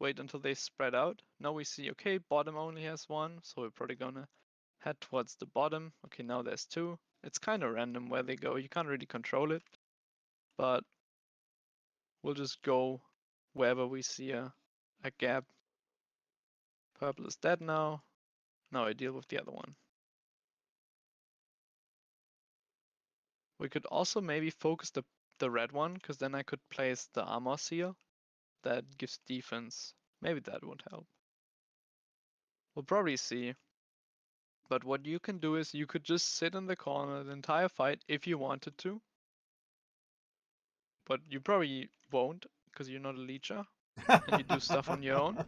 wait until they spread out. Now we see, okay, bottom only has 1, so we're probably gonna head towards the bottom. Okay, now there's 2. It's kind of random where they go. You can't really control it, but we'll just go wherever we see a gap. Purple is dead now. Now I deal with the other one. We could also maybe focus the red one, because then I could place the armor seal. That gives defense. Maybe that would help. We'll probably see. But what you can do is you could just sit in the corner the entire fight if you wanted to. but you probably won't because you're not a leecher and you do stuff on your own.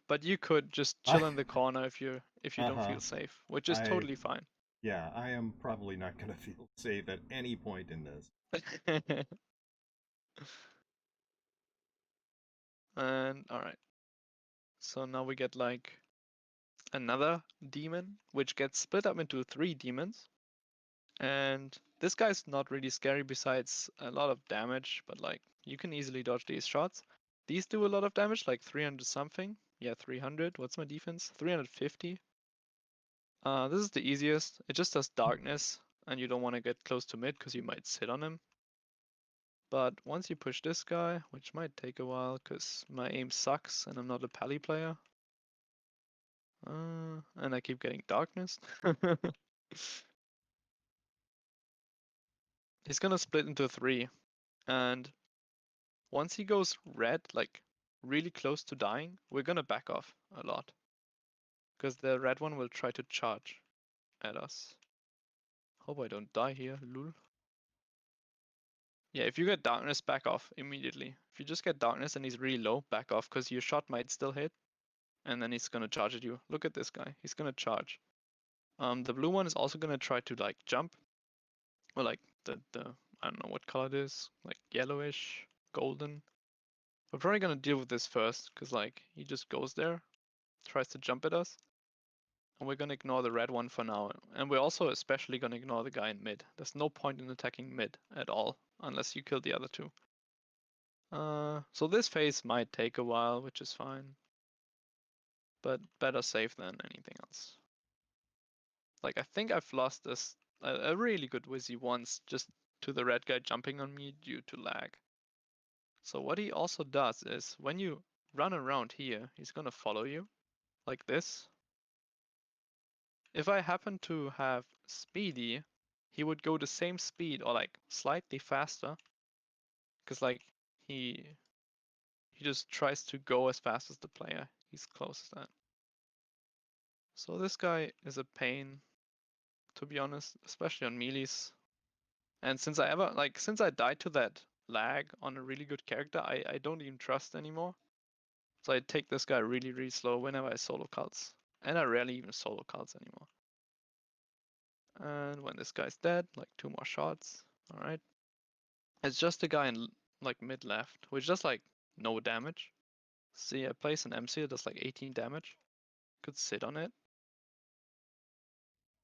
But you could just chill in the corner if you don't Uh-huh. feel safe, which is totally fine. Yeah, I am probably not going to feel safe at any point in this. And alright. So now we get like another demon, which gets split up into 3 demons. And this guy's not really scary besides a lot of damage, but like you can easily dodge these shots. These do a lot of damage, like 300 something. Yeah, 300. What's my defense? 350. This is the easiest. It just does darkness, and you don't want to get close to mid because you might sit on him. But once you push this guy, which might take a while because my aim sucks and I'm not a pally player. And I keep getting darkness. He's gonna split into 3, and once he goes red, like really close to dying, we're gonna back off a lot. Because the red one will try to charge at us. Hope I don't die here, lul. Yeah, if you get darkness, back off immediately. If you just get darkness and he's really low, back off because your shot might still hit. And then he's gonna charge at you. Look at this guy. He's gonna charge. The blue one is also gonna try to like jump. Or like the I don't know what color it is. Like yellowish, golden. We're probably gonna deal with this first, because like he just goes there, tries to jump at us. And we're gonna ignore the red one for now. And we're also especially gonna ignore the guy in mid. There's no point in attacking mid at all, unless you kill the other 2. So this phase might take a while, which is fine. But better safe than anything else. Like, I think I've lost a really good Wizzy once just to the red guy jumping on me due to lag. So what he also does is, when you run around here, he's gonna follow you, like this. If I happen to have Speedy, he would go the same speed or like slightly faster. Because like, he just tries to go as fast as the player he's closest at. So this guy is a pain, to be honest, especially on melees. And since I died to that lag on a really good character, I don't even trust anymore. So I take this guy really, really slow whenever I solo cults. And I rarely even solo cults anymore. And when this guy's dead, like 2 more shots. Alright. It's just a guy in like mid left, which does like no damage. See, I place an MC that does like 18 damage. Could sit on it.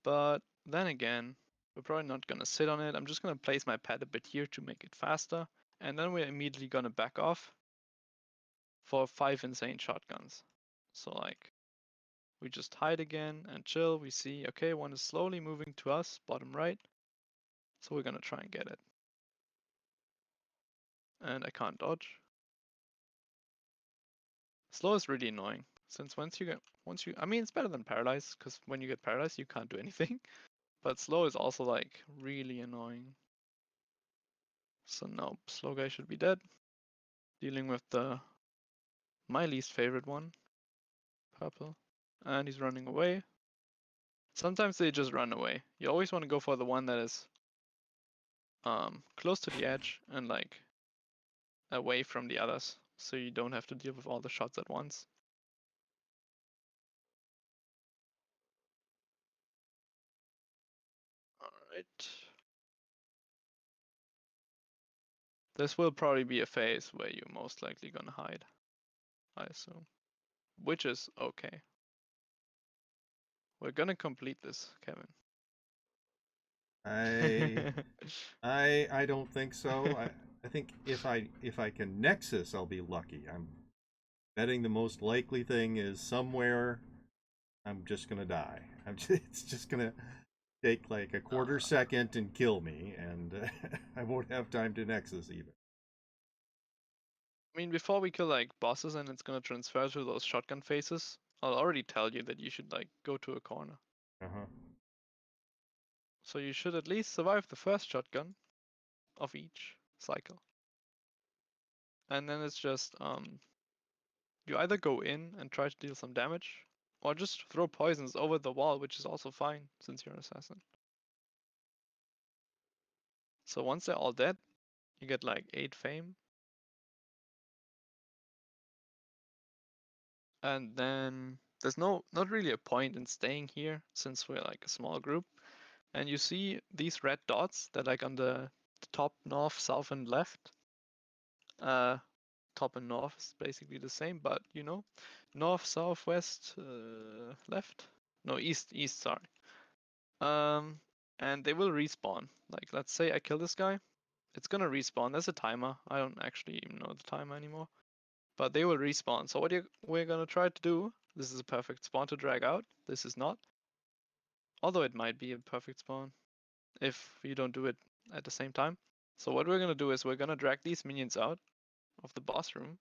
But then again, we're probably not gonna sit on it. I'm just gonna place my pad a bit here to make it faster. And then we're immediately gonna back off for 5 insane shotguns. So like, we just hide again and chill. We see, okay, one is slowly moving to us, bottom right. So we're gonna try and get it. And I can't dodge. Slow is really annoying, since I mean, it's better than paralyzed, because when you get paralyzed, you can't do anything. But slow is also like really annoying. So no, slow guy should be dead. Dealing with my least favorite one, purple. And he's running away. Sometimes they just run away. You always want to go for the one that is close to the edge and like away from the others, so you don't have to deal with all the shots at once. Alright. This will probably be a phase where you're most likely gonna hide, I assume. Which is okay. We're gonna complete this, Kevin. I I don't think so. I think if I can Nexus, I'll be lucky. I'm betting the most likely thing is somewhere I'm just gonna die. It's just gonna take like a quarter second and kill me, and I won't have time to Nexus even. I mean, before we kill like bosses and it's gonna transfer to those shotgun phases, I'll already tell you that you should like go to a corner. Uh-huh. So you should at least survive the first shotgun of each cycle. And then it's just you either go in and try to deal some damage, or just throw poisons over the wall, which is also fine since you're an assassin. So once they're all dead, You get like 8 fame. And then there's not really a point in staying here since we're like a small group. And you see these red dots that like on the top, north, south, and left. Top and north is basically the same, but you know, north, south, west, left. No, east. Sorry. And they will respawn. Like, let's say I kill this guy, it's gonna respawn. There's a timer. I don't actually even know the timer anymore, but they will respawn. So what we're gonna try to do? This is a perfect spawn to drag out. This is not, although it might be a perfect spawn if you don't do it at the same time. So what we're gonna do is we're gonna drag these minions out of the boss room.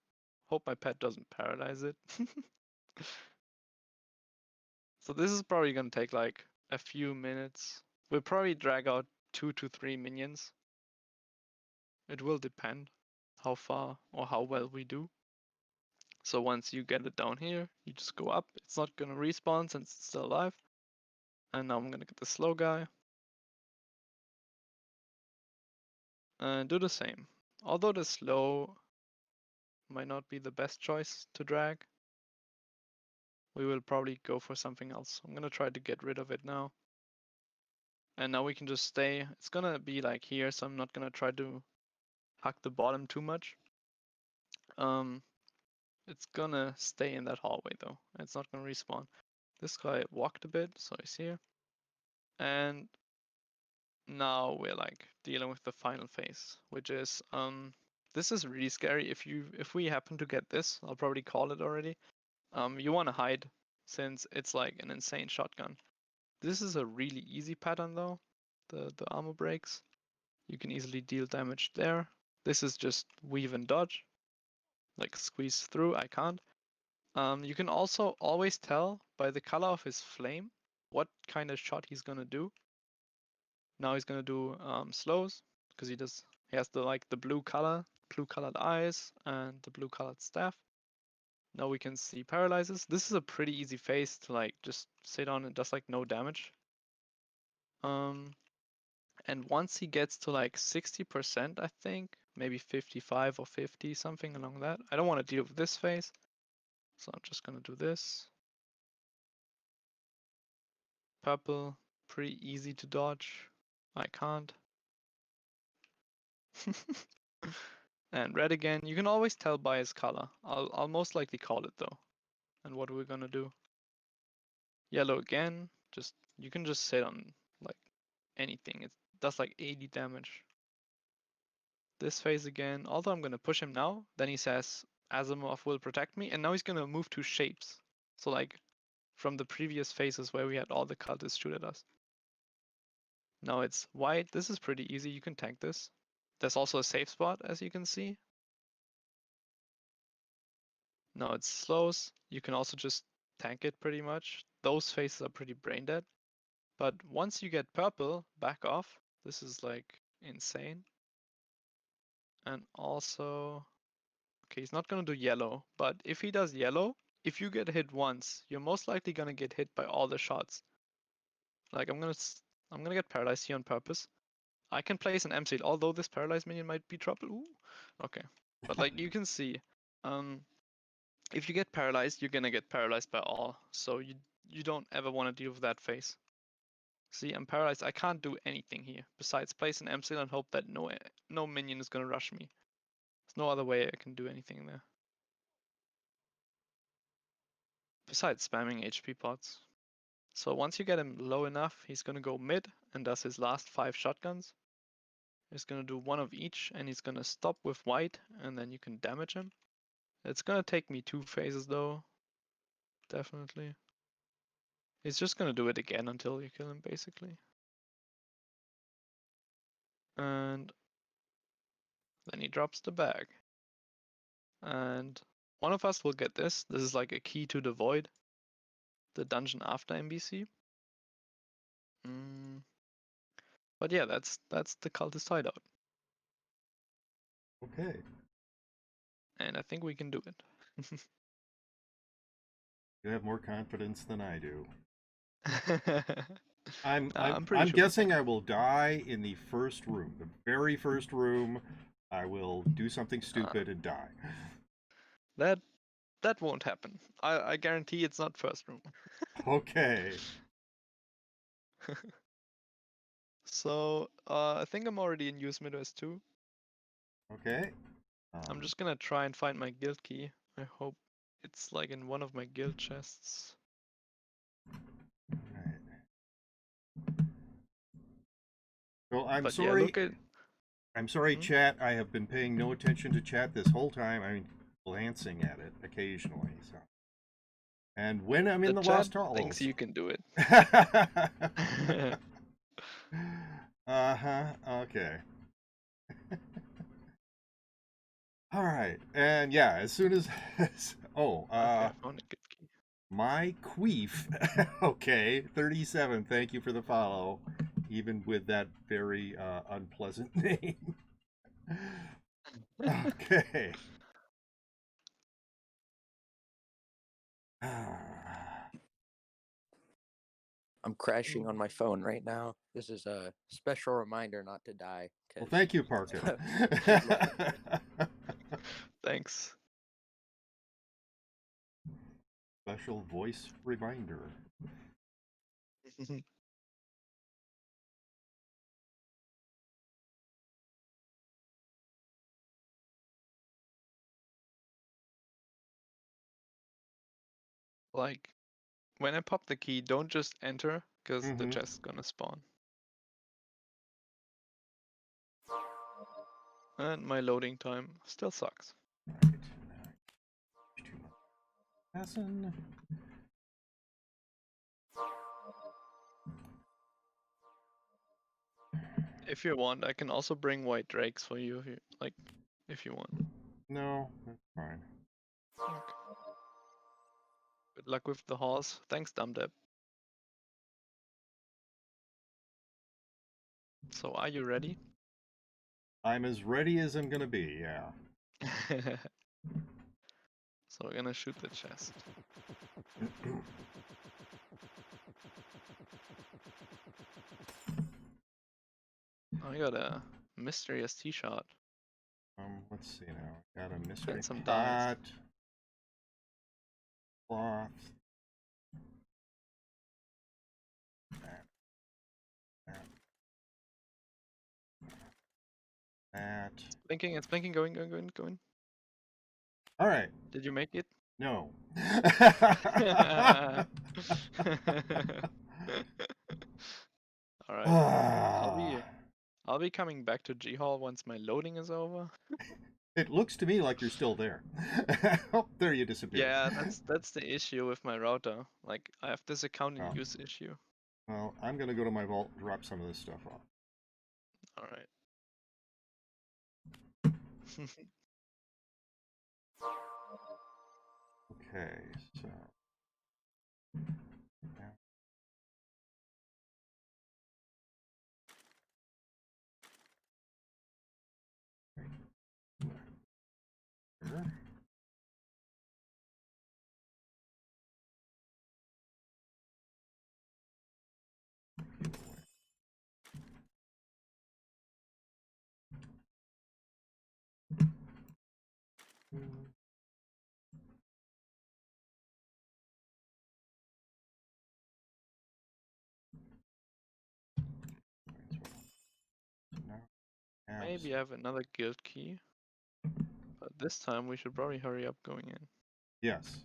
Hope my pet doesn't paralyze it. So this is probably gonna take like a few minutes. We'll probably drag out 2 to 3 minions. It will depend how far or how well we do. So once you get it down here, you just go up. It's not gonna respawn since it's still alive. And now I'm gonna get the slow guy. And do the same. Although the slow might not be the best choice to drag, we will probably go for something else. I'm gonna try to get rid of it now. And now we can just stay. It's gonna be like here, so I'm not gonna try to hack the bottom too much. It's gonna stay in that hallway though. It's not gonna respawn. This guy walked a bit, so he's here. And now we're like dealing with the final phase, which is this is really scary. If we happen to get this, I'll probably call it already. You wanna hide since it's like an insane shotgun. This is a really easy pattern though. The armor breaks. You can easily deal damage there. This is just weave and dodge. Like squeeze through, I can't. You can also always tell by the color of his flame what kind of shot he's gonna do. Now he's gonna do slows because he has the blue colored eyes and the blue colored staff. Now we can see paralyzes. This is a pretty easy phase to like just sit on and does like no damage. And once he gets to like 60%, I think, maybe 55 or 50, something along that. I don't want to deal with this phase, so I'm just gonna do this. Purple, pretty easy to dodge. I can't. And red again. You can always tell by his color. I'll most likely call it though. And what are we gonna do? Yellow again. You can just sit on like anything. It does like 80 damage. This phase again. Although I'm gonna push him now. Then he says Asimov will protect me, and now he's gonna move to shapes. So like from the previous phases where we had all the cultists shoot at us. Now it's white. This is pretty easy. You can tank this. There's also a safe spot, as you can see. Now it slows. You can also just tank it pretty much. Those phases are pretty brain dead. But once you get purple, back off. This is like insane. And also, okay, he's not gonna do yellow, but if he does yellow, if you get hit once, you're most likely gonna get hit by all the shots. Like I'm gonna get paralyzed here on purpose. I can place an M-Seal, although this paralyzed minion might be trouble. Ooh, okay. But like you can see, if you get paralyzed, you're gonna get paralyzed by all. So you don't ever want to deal with that phase. See, I'm paralyzed. I can't do anything here besides place an M-Seal and hope that no minion is gonna rush me. There's no other way I can do anything there. Besides spamming HP pots. So once you get him low enough, he's gonna go mid and does his last 5 shotguns. He's gonna do 1 of each and he's gonna stop with white and then you can damage him. It's gonna take me 2 phases though. Definitely. He's just gonna do it again until you kill him basically. And then he drops the bag. And one of us will get this. This is like a key to the void. The dungeon after MBC. But yeah, that's the cultist hideout. Okay. And I think we can do it. You have more confidence than I do. I'm pretty I'm sure guessing I will die in the first room, the very first room, I will do something stupid and die. That won't happen. I guarantee it's not first room. Okay. So I think I'm already in use Midwest 2. Okay. I'm just gonna try and find my guild key. I hope it's like in one of my guild chests. Right. Well, I'm But yeah, sorry. look at. I'm sorry, Hmm? chat. I have been paying no attention to chat this whole time. I mean, glancing at it occasionally. So, and when I'm in The the chat Lost thinks Halls. you can do it. Uh-huh. Okay. All right. And yeah, as soon as oh, Okay, I found a guild key. my queef. Okay, 37. Thank you for the follow, even with that very unpleasant name. Okay. I'm crashing on my phone right now. This is a special reminder not to die. Well, thank you, Parker. Thanks. Special voice reminder. Like, when I pop the key, don't just enter, because the Mm-hmm. chest's gonna spawn. And my loading time still sucks. Right. Assassin. If you want, I can also bring white drakes for you, if you want. No, that's fine. Okay. Good luck with the horse. Thanks, Dumdeb. So, are you ready? I'm as ready as I'm gonna be, yeah. So we're gonna shoot the chest. I got a mysterious T-shot Let's see now. Got a mystery and some dice. pot. Cloth. That. It's blinking, going. All right. Did you make it? No. Alright. I'll be coming back to G Hall once my loading is over. It looks to me like you're still there. Oh, there you disappeared. Yeah, that's the issue with my router. Like, I have this account in Oh. use issue. Well, I'm gonna go to my vault and drop some of this stuff off. Alright. Okay, so. Here. Maybe I have another guild key. But this time we should probably hurry up going in. Yes.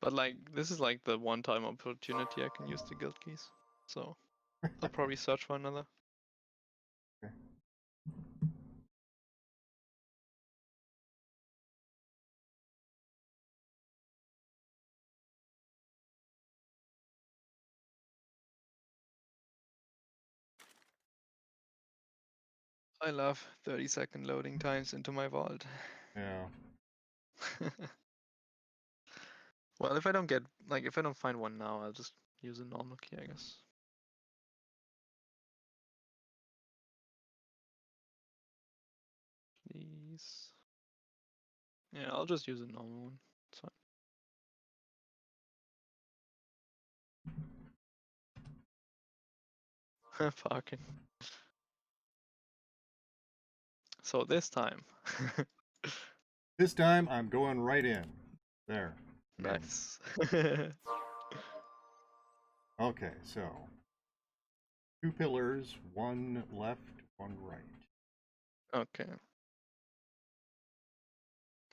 But like, this is like the one-time opportunity I can use the guild keys. So, I'll probably search for another. Okay. I love 30-second loading times into my vault. Yeah. Well, if I don't get, like, if I don't find one now, I'll just use a normal key, I guess. Please. Yeah, I'll just use a normal one. It's fine. Fucking. So this time. This time I'm going right in. There. In. Nice. Okay, so 2 pillars, 1 left, 1 right. Okay.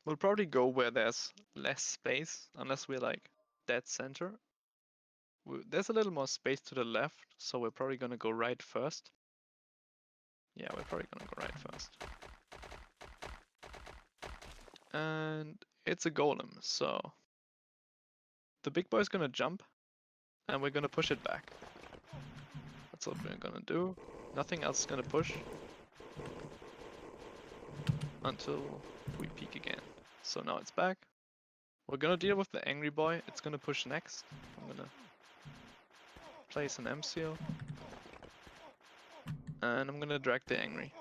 We'll probably go where there's less space, unless we're like dead center. There's a little more space to the left, so we're probably gonna go right first. Yeah, we're probably gonna go right first. And it's a golem, so the big boy's gonna jump, and we're gonna push it back. That's what we're gonna do. Nothing else is gonna push until we peek again. So now it's back. We're gonna deal with the angry boy. It's gonna push next. I'm gonna place an M seal. And I'm gonna drag the angry.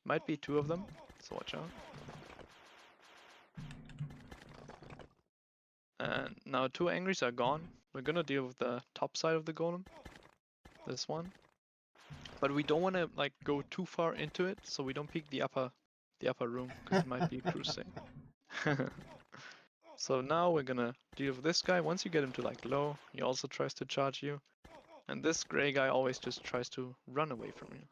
Might be 2 of them, so watch out. And now 2 angries are gone. We're gonna deal with the top side of the golem. This one. But we don't wanna like go too far into it, so we don't peek the upper room, because it might be a crusade. So now we're gonna deal with this guy. Once you get him to like low, he also tries to charge you. And this gray guy always just tries to run away from you.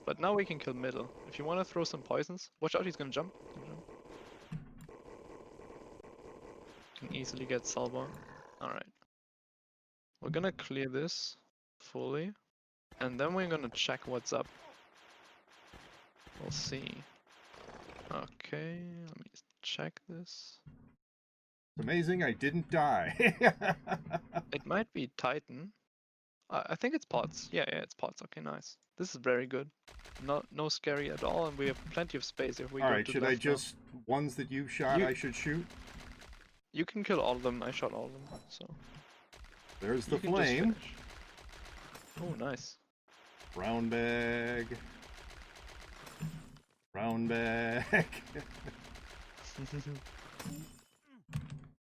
But now we can kill middle. If you wanna throw some poisons, watch out, he's gonna jump. Can easily get Salva. Alright. We're gonna clear this fully. And then we're gonna check what's up. We'll see. Okay, let me check this. It's amazing I didn't die. It might be Titan. I think it's pots. Yeah, it's pots. Okay, nice. This is very good. No scary at all, and we have plenty of space if we go Alright, to should left I just... Ones that you shot, I should shoot? You can kill all of them. I shot all of them, so... There's the you can just flame. finish. Oh, nice. Brown bag. Brown bag.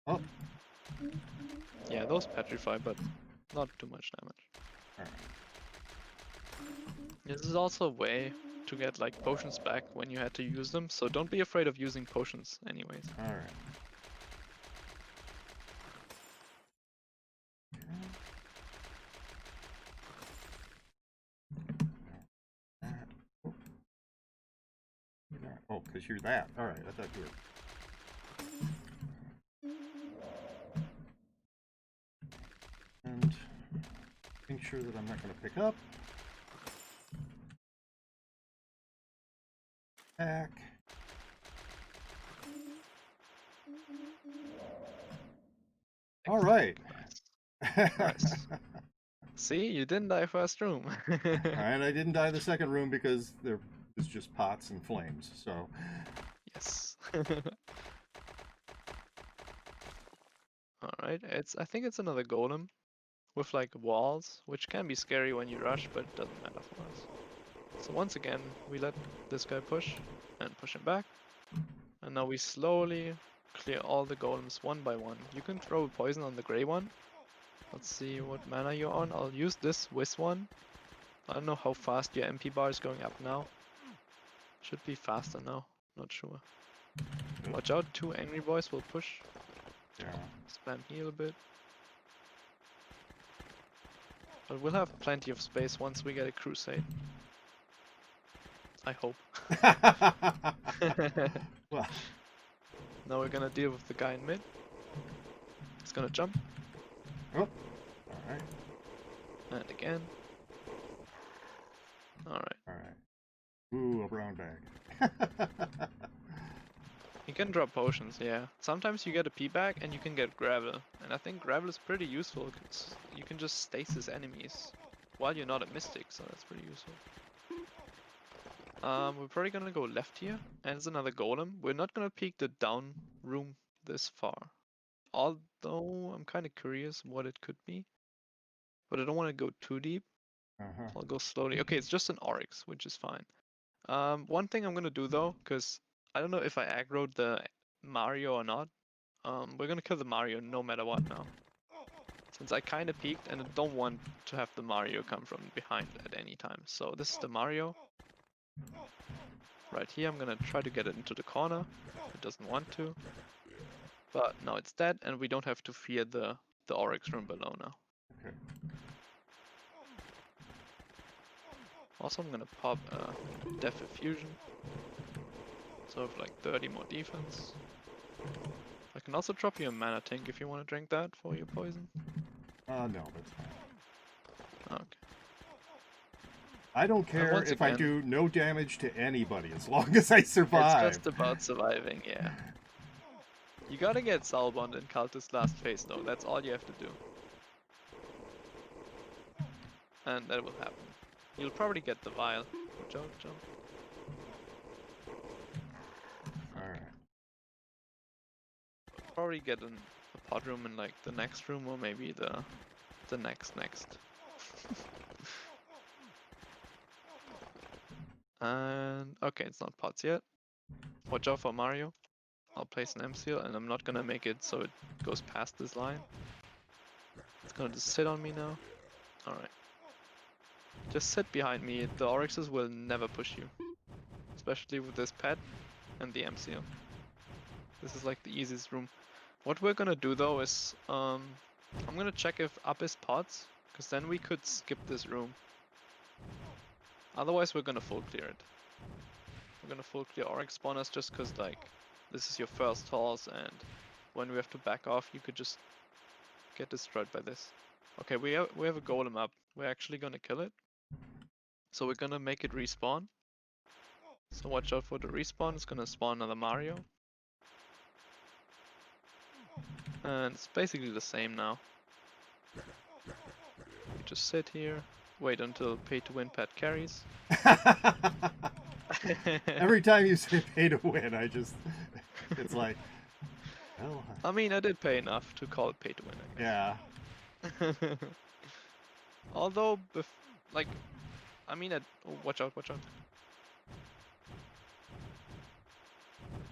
Oh. Yeah, those petrify, but not too much damage. Alright. This is also a way to get like potions back when you had to use them, so don't be afraid of using potions anyways. Alright. Oh, because you're that. Alright, I thought you were... And make sure that I'm not going to pick up. Back. Alright. Nice. See, you didn't die first room. And I didn't die the second room because there was just pots and flames, so... Yes. Alright, I think it's another golem with like walls, which can be scary when you rush, but it doesn't matter for us. So once again, we let this guy push and push him back. And now we slowly clear all the golems one by one. You can throw poison on the gray one. Let's see what mana you're on. I'll use this whiz one. I don't know how fast your MP bar is going up now. Should be faster now, not sure. Watch out, 2 angry boys will push. Yeah. Spam heal a bit. But we'll have plenty of space once we get a crusade. I hope. Well. Now we're gonna deal with the guy in mid. He's gonna jump. Oh. Alright. And again. Alright. Alright. Ooh, a brown bag. You can drop potions, yeah. Sometimes you get a P-bag and you can get gravel. And I think gravel is pretty useful because you can just stasis enemies while you're not a mystic, so that's pretty useful. We're probably gonna go left here, and it's another golem. We're not gonna peek the down room this far. Although I'm kinda curious what it could be. But I don't wanna go too deep. I'll go slowly. Okay, it's just an Oryx, which is fine. One thing I'm gonna do though, because I don't know if I aggroed the Mario or not. We're gonna kill the Mario no matter what now. Since I kinda peeked and I don't want to have the Mario come from behind at any time. So this is the Mario. right here. I'm gonna try to get it into the corner. It doesn't want to. But now it's dead, and we don't have to fear the Oryx room below now. Okay. Also, I'm gonna pop a Death Effusion. So I have like 30 more defense. I can also drop you a mana tank if you want to drink that for your poison. No, that's fine. Okay. I don't care once if I again- do no damage to anybody as long as I survive. It's just about surviving, yeah. You gotta get Salbond in Cultist last phase though, that's all you have to do. And that will happen. You'll probably get the vial. Jump. Alright. Probably get a pod room in like the next room, or maybe the next. And okay, it's not pods yet. Watch out for Mario. I'll place an M seal, and I'm not gonna make it so it goes past this line. It's gonna just sit on me now. Alright. Just sit behind me. The Oryxes will never push you. Especially with this pet and the M seal. This is like the easiest room. What we're gonna do though is I'm gonna check if up is pods, because then we could skip this room. Otherwise we're gonna full clear it. We're gonna full clear Oryx spawners just because like this is your first horse, and when we have to back off you could just get destroyed by this. Okay, we have a golem up. We're actually gonna kill it. So we're gonna make it respawn. So watch out for the respawn. It's gonna spawn another Mario. And it's basically the same now. We just sit here, wait until pay to win pet carries. Every time you say pay to win, it's like, well, I mean, I did pay enough to call it pay to win, I yeah. guess. Although, like, I mean, oh, watch out.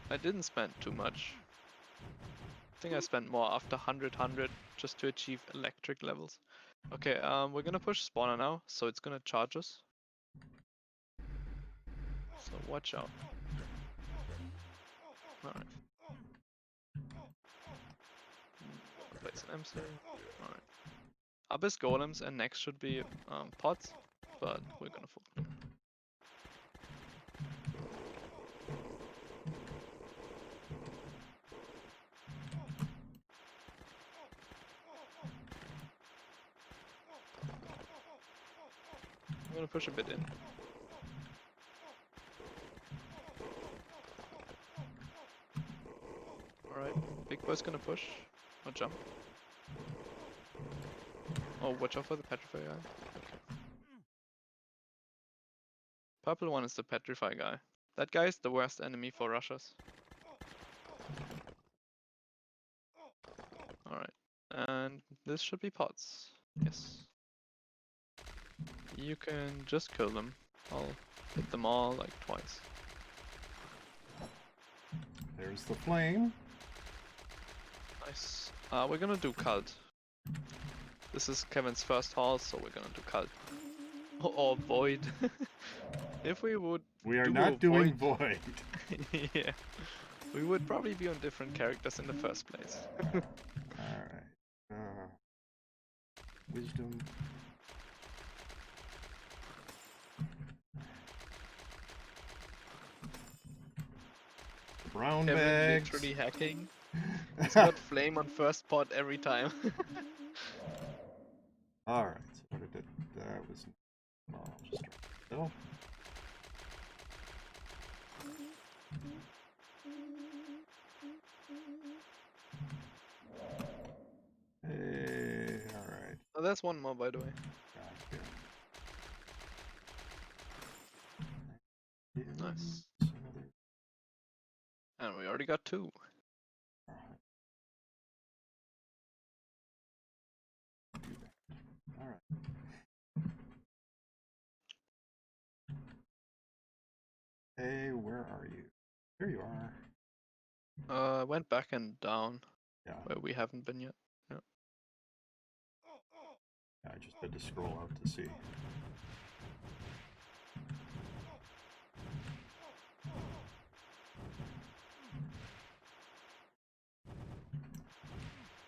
I didn't spend too much. I think I spent more after 100 just to achieve electric levels. Okay, we're gonna push spawner now, so it's gonna charge us. So watch out. Alright. Place an MC. Alright. Abyss golems and next should be pots, but we're gonna full clear. I'm gonna push a bit in. Alright, big boy's gonna push. Or jump. Oh, watch out for the petrify guy. Okay. Purple one is the petrify guy. That guy is the worst enemy for rushers. Alright, and this should be pots. Yes. You can just kill them. I'll hit them all like twice. There's the flame. Nice. We're gonna do cult. This is Kevin's first haul, so we're gonna do cult. Or void. If we would We are do not a doing void. yeah. We would probably be on different characters in the first place. Alright. Wisdom. Brown Kevin bags. literally hacking. He's got flame on first pot every time. Alright, so what did it? That was. Well, I'll just start middle. Hey, alright. Oh, that's one more, by the way. Nice. And we already got two. Alright. Hey, where are you? There you are. Went back and down Yeah. where we haven't been yet. Yeah. I just had to scroll out to see.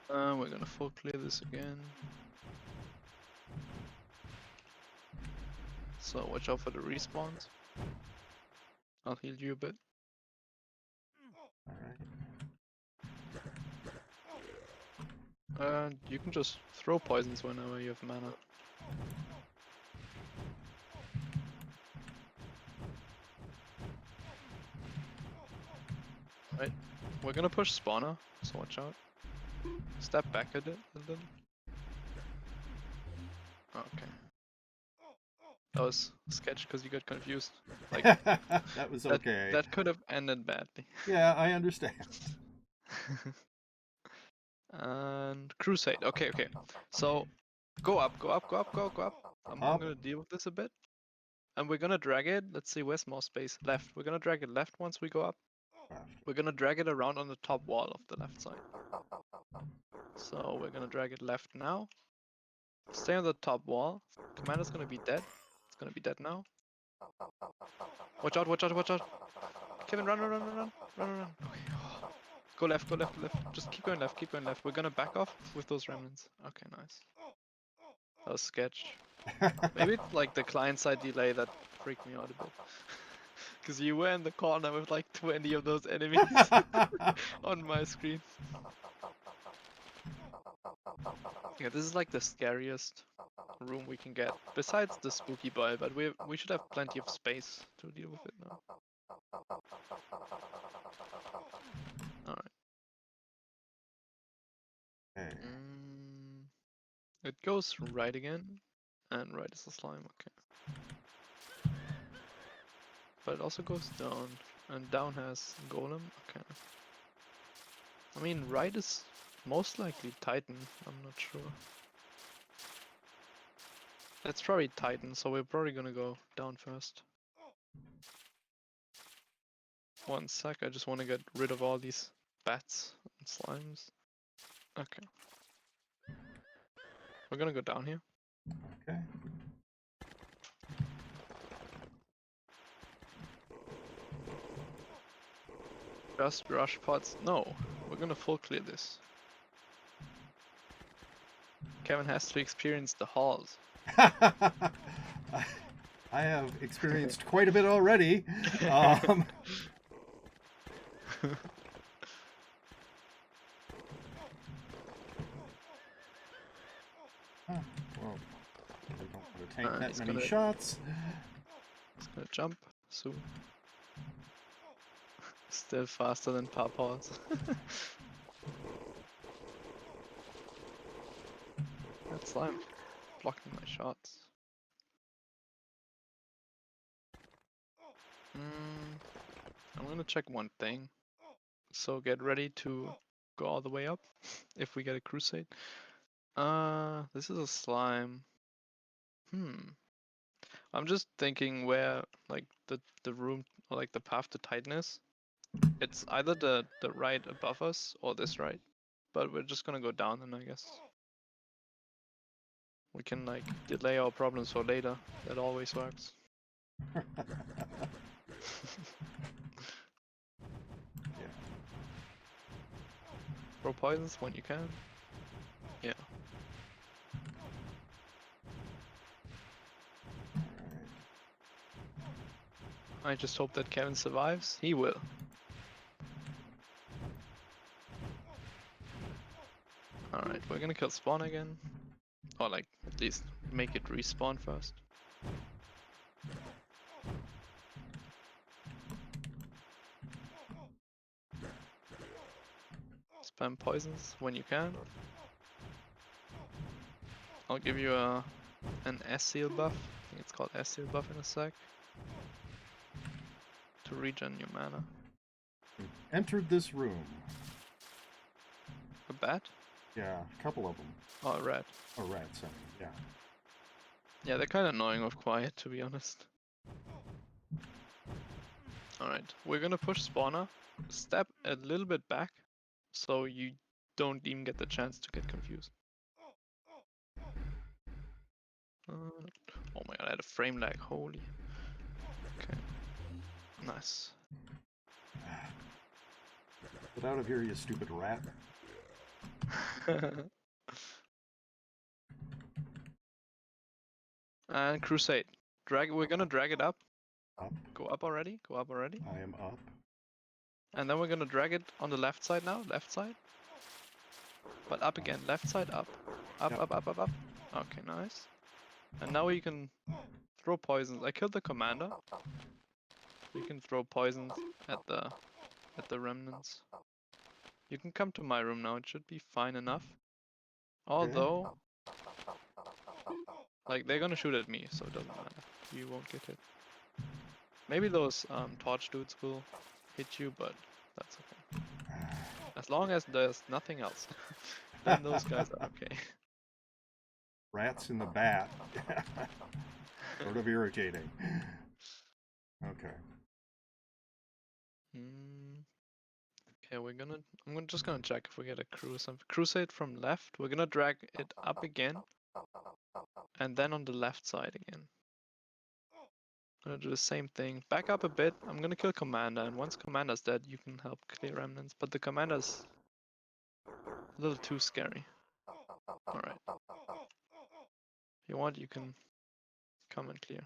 We're gonna full clear this again. So watch out for the respawns. I'll heal you a bit. Alright. You can just throw poisons whenever you have mana. Right, we're gonna push spawner, so watch out. Step back a little. Okay. That was sketch because you got confused. Like that was okay. That could have ended badly. Yeah, I understand. And crusade. Okay. So go up. I'm Up. gonna deal with this a bit. And we're gonna drag it. Let's see, where's more space? Left. We're gonna drag it left once we go up. We're gonna drag it around on the top wall of the left side. So we're gonna drag it left now. Stay on the top wall. Commander's gonna be dead. It's gonna be dead now. Watch out. Kevin, run. Okay. Go left. Just keep going left. We're gonna back off with those remnants. Okay, nice. That was sketch. Maybe like the client side delay that freaked me out a bit. Because you were in the corner with like 20 of those enemies on my screen. Yeah, this is like the scariest room we can get, besides the spooky boy, but we should have plenty of space to deal with it now. Alright. Okay. It goes right again, and right is the slime, okay. But it also goes down, and down has golem, okay. I mean, right is most likely Titan, I'm not sure. It's probably Titan, so we're probably gonna go down first. One sec, I just want to get rid of all these bats and slimes. Okay. We're gonna go down here. Okay. Just rush pods. No, we're gonna full clear this. Kevin has to experience the halls. I have experienced quite a bit already. Well, I don't want to tank that many shots. He's gonna jump soon. Still faster than Papa's. That slime blocking my shots. I'm gonna check one thing. So get ready to go all the way up if we get a crusade. This is a slime. I'm just thinking where like the room or like the path to Titan is. It's either the right above us or this right. But we're just gonna go down then, I guess. We can like delay our problems for later. That always works. Yeah. Throw poisons when you can. Yeah. I just hope that Kevin survives. He will. Alright, we're gonna kill spawn again. Or like, at least make it respawn first. Spam poisons when you can. I'll give you an S-seal buff. I think it's called S-seal buff in a sec. To regen your mana. Entered this room. A bat? Yeah, a couple of them. Oh, a rat. Oh, rats, I mean, yeah. Yeah, they're kind of annoying with quiet, to be honest. Alright, we're gonna push spawner. Step a little bit back, so you don't even get the chance to get confused. Oh my god, I had a frame lag, holy. Okay. Nice. Get out of here, you stupid rat. And Crusade. We're gonna drag it up. Up. Go up already. Go up already. I am up. And then we're gonna drag it on the left side now. Left side. But up again. Left side up. Up, Yep. up, up, up, up. Okay, nice. And now you can throw poisons. I killed the commander. You can throw poisons at the remnants. You can come to my room now. It should be fine enough. Although, like, they're gonna shoot at me, so it doesn't matter. You won't get hit. Maybe those torch dudes will hit you, but that's okay. As long as there's nothing else, then those guys are okay. Rats in the bat. Sort of irritating. Okay. Okay, I'm just gonna check if we get a crusade from left. We're gonna drag it up again, and then on the left side again. Gonna do the same thing. Back up a bit. I'm gonna kill commander, and once commander's dead, you can help clear remnants. But the commander's a little too scary. All right. If you want, you can come and clear.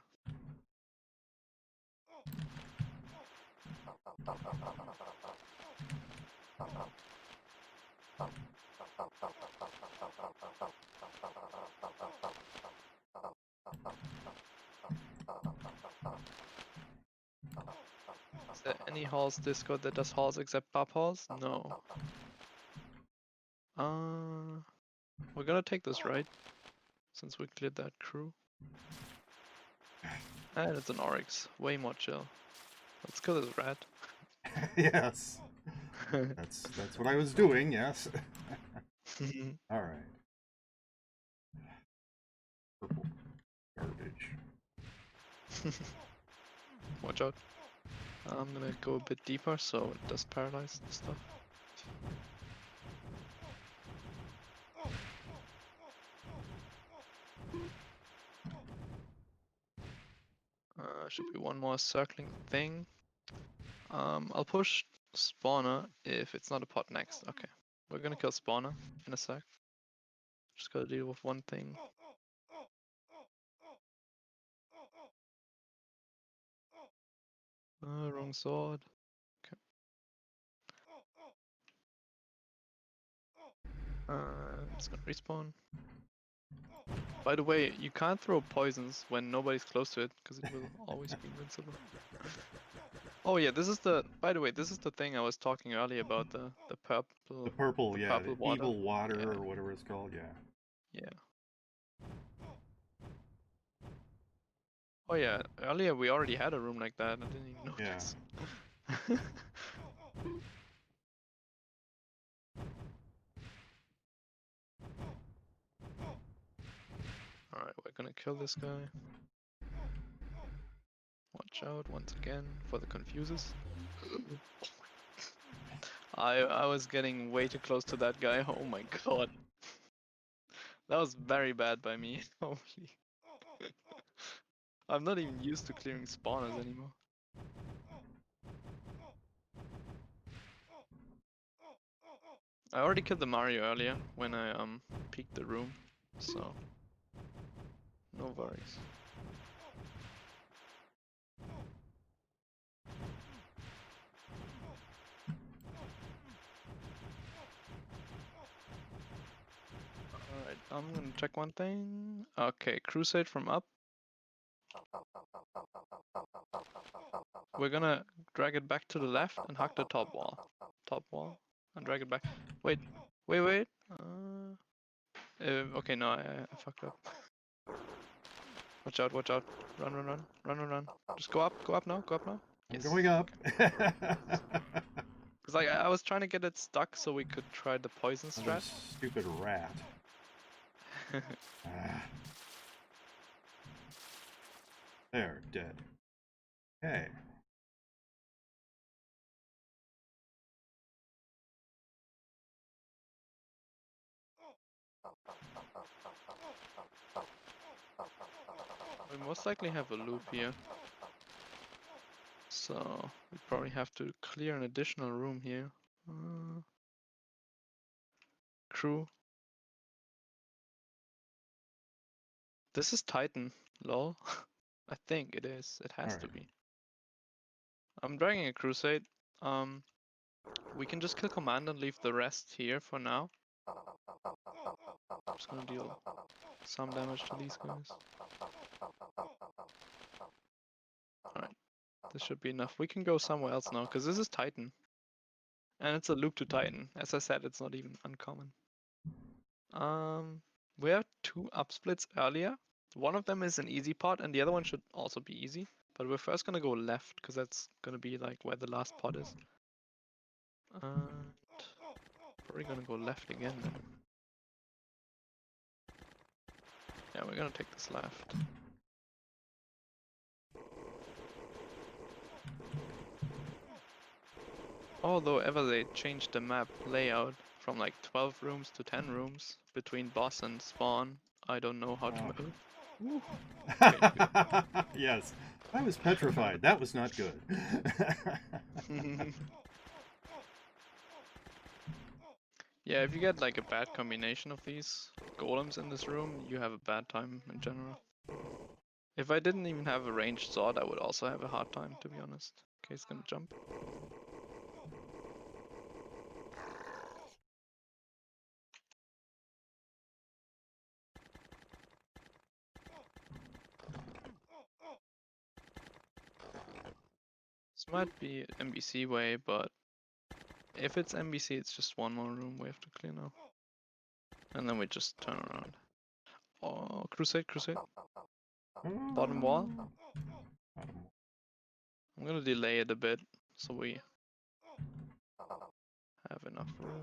Is there any halls Discord that does halls except pub halls? No. We're gonna take this right, since we cleared that crew. And it's an Oryx, way more chill. Let's kill this rat. Yes. That's what I was doing, yes. Alright. Purple garbage. Watch out. I'm gonna go a bit deeper so it does paralyze the stuff. Should be one more circling thing. I'll push spawner if it's not a pot next. Okay. We're gonna kill spawner in a sec. Just gotta deal with one thing. Wrong sword. Okay. It's gonna respawn. By the way, you can't throw poisons when nobody's close to it, because it will always be invincible. Oh yeah, this is the. By the way, this is the thing I was talking earlier about the purple. The purple, the yeah, purple the water. evil water Yeah. or whatever it's called, yeah. Yeah. Oh yeah, earlier we already had a room like that. I didn't even notice. Yeah. Alright, we're gonna kill this guy. Watch out once again for the confuses. I was getting way too close to that guy. Oh my god. That was very bad by me. Holy. I'm not even used to clearing spawners anymore. I already killed the Mario earlier when I peeked the room, so no worries. Alright, I'm gonna check one thing. Okay, crusade from up. We're gonna drag it back to the left and hug the top wall. Top wall. And drag it back. Wait. Okay, no, I fucked up. Watch out, watch out. Run, run, run. Run, run, run. Just go up now, go up now. I'm going up. Because like, I was trying to get it stuck so we could try the poison Another strat. stupid rat. Ah. There, dead. Okay. We most likely have a loop here. So, we probably have to clear an additional room here. crew. This is Titan, lol. I think it is. It has to Alright. be. I'm dragging a crusade. We can just kill command and leave the rest here for now. Just gonna deal some damage to these guys. Alright, this should be enough. We can go somewhere else now, because this is Titan. And it's a loop to Titan. As I said, it's not even uncommon. We have 2 up splits earlier. One of them is an easy pot, and the other one should also be easy. But we're first gonna go left, because that's gonna be like where the last pot is. And probably gonna go left again then. Yeah, we're gonna take this left. Although ever they changed the map layout from like 12 rooms to 10 rooms between boss and spawn, I don't know how to move. Woo. Yes, I was petrified. That was not good. Yeah, if you get like a bad combination of these golems in this room, you have a bad time in general. If I didn't even have a ranged sword, I would also have a hard time, to be honest. Okay, it's gonna jump. This might be NBC way, but if it's NBC, it's just one more room we have to clear now. And then we just turn around. Oh, crusade, crusade. Bottom wall. I'm gonna delay it a bit so we have enough room.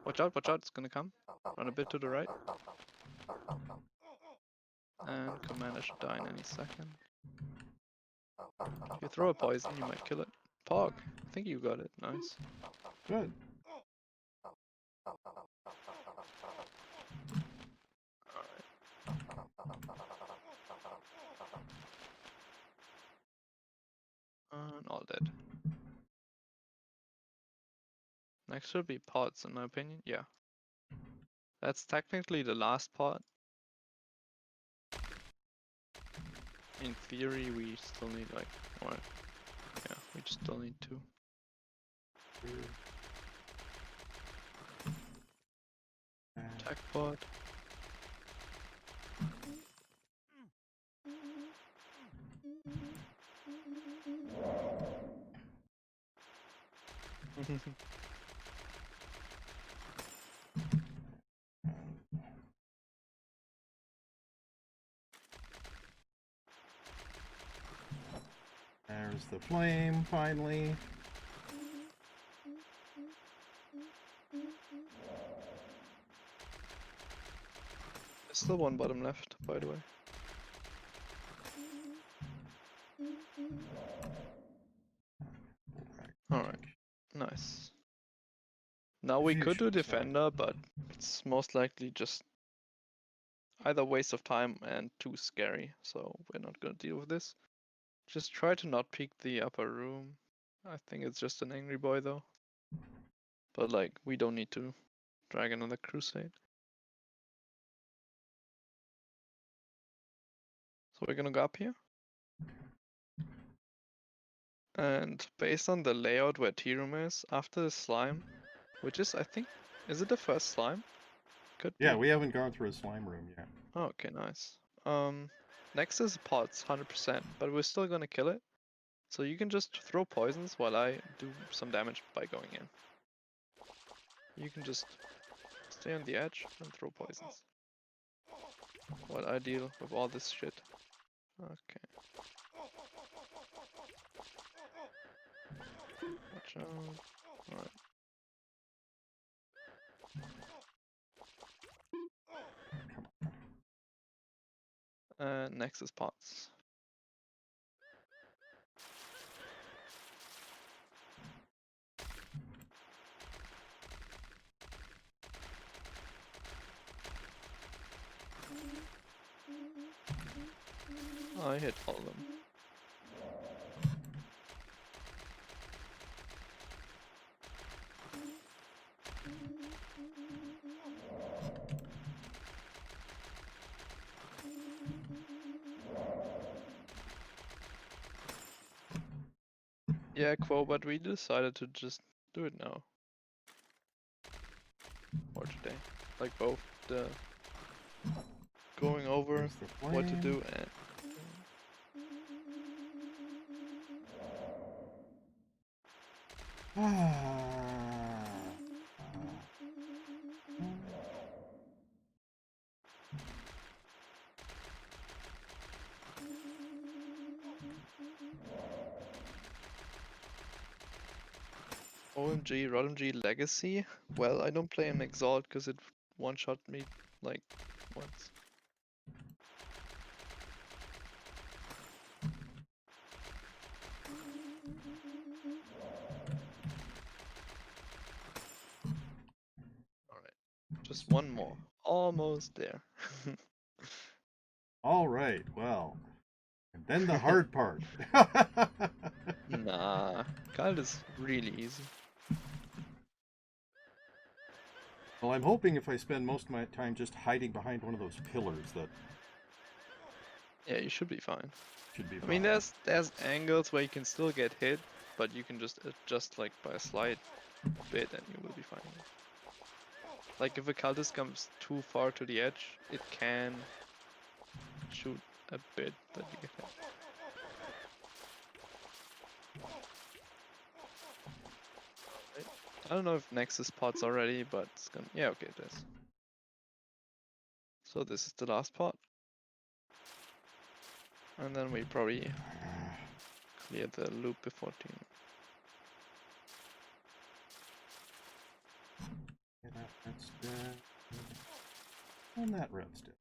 Watch out, it's gonna come. Run a bit to the right. And commander should die in any second. If you throw a poison, you might kill it. Pog, I think you got it. Nice. Good. And all dead. Next should be pods, in my opinion. Yeah. That's technically the last pod. In theory, we still need like, or yeah, we still need 2. Attack pod. There's the flame, finally. There's still one bottom left, by the way. Alright, nice. Now we could do defender, but it's most likely just either waste of time and too scary, so we're not gonna deal with this. Just try to not peek the upper room. I think it's just an angry boy though. But like, we don't need to drag another crusade. So we're gonna go up here. And based on the layout where tea room is, after the slime, which is, I think, is it the first slime? Could be. Yeah, we haven't gone through a slime room yet. Oh, okay, nice. Next is pots, 100%, but we're still gonna kill it. So you can just throw poisons while I do some damage by going in. You can just stay on the edge and throw poisons while I deal with all this shit. Okay. Watch out. Alright. Next is pots. I hit all of them. Yeah, Quo, but we decided to just do it now. Or today. Like both the going over There's the what to flame. do and OMG, ROMG Legacy. Well, I don't play an Exalt because it one-shot me like once. Alright, just one more. Almost there. All right, well, and then the hard part. Nah, Kyle is really easy. Well, I'm hoping if I spend most of my time just hiding behind one of those pillars, that Yeah, you should be fine. should be I fine. mean, there's angles where you can still get hit, but you can just adjust like by a slight bit and you will be fine. Like if a cultist comes too far to the edge, it can shoot a bit that you get hit. Right. I don't know if Nexus pot's already, but it's gonna. Yeah, okay, it is. So this is the last pot. And then we probably clear the loop before team. Yeah, that's dead. And that red's dead.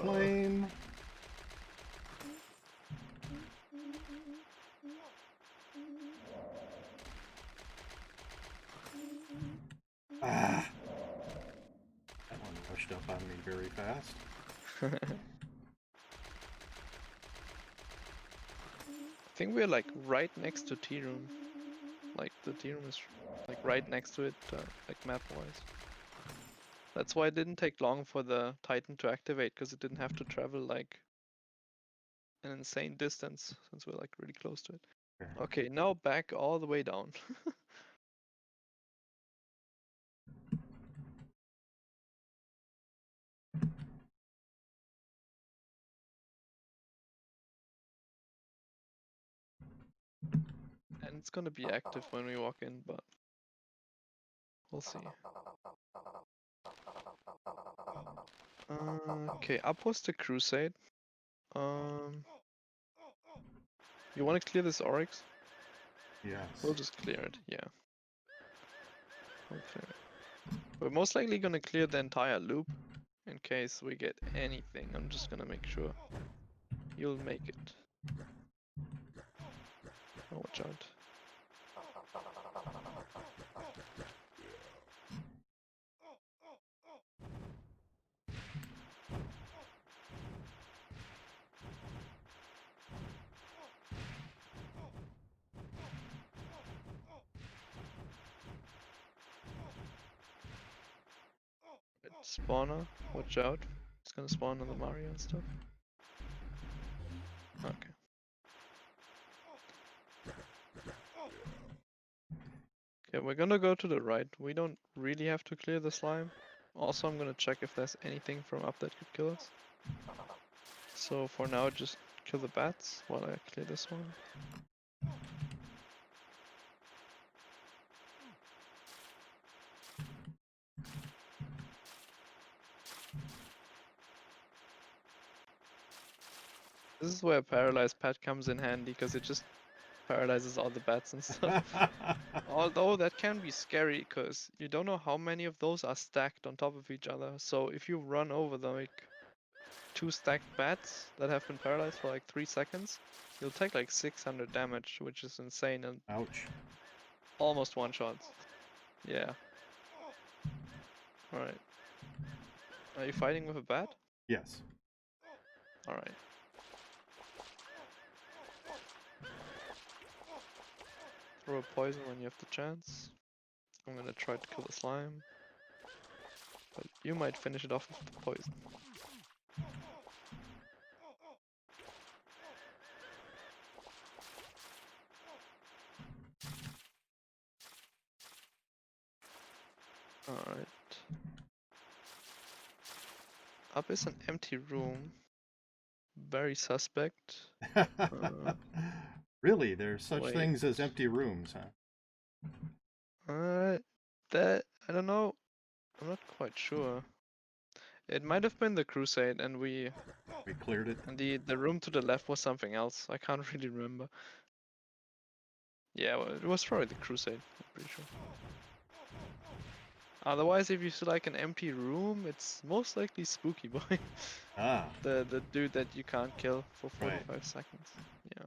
Flame. Ah. That one rushed up on me very fast. I think we're like right next to tea room. Like the tea room is like right next to it, like map wise. That's why it didn't take long for the Titan to activate, because it didn't have to travel like an insane distance, since we're like really close to it. Okay. Okay, now back all the way down. And it's gonna be active when we walk in, but we'll see. Okay, up was the Crusade. You want to clear this Oryx? Yes. We'll just clear it, yeah. We'll clear it. We're most likely gonna clear the entire loop in case we get anything. I'm just gonna make sure you'll make it. Oh, watch out. Spawner, watch out. It's gonna spawn on the Mario and stuff. Okay. Okay, we're gonna go to the right. We don't really have to clear the slime. Also, I'm gonna check if there's anything from up that could kill us. So for now, just kill the bats while I clear this one. This is where Paralyzed Pet comes in handy, because it just paralyzes all the bats and stuff. Although that can be scary, because you don't know how many of those are stacked on top of each other. So if you run over the, like 2 stacked bats that have been paralyzed for like 3 seconds, you'll take like 600 damage, which is insane and Ouch. almost one shots. Yeah. Alright. Are you fighting with a bat? Yes. Alright. Throw a poison when you have the chance. I'm gonna try to kill the slime. But you might finish it off with the poison. Alright. Up is an empty room. Very suspect. Really, there's such Wait. things as empty rooms, huh? That I don't know. I'm not quite sure. It might have been the crusade, and We cleared it. the room to the left was something else. I can't really remember. Yeah, well, it was probably the crusade. I'm pretty sure. Otherwise, if you see like an empty room, it's most likely Spooky Boy, Ah, the dude that you can't kill for Right. 45 seconds. Yeah.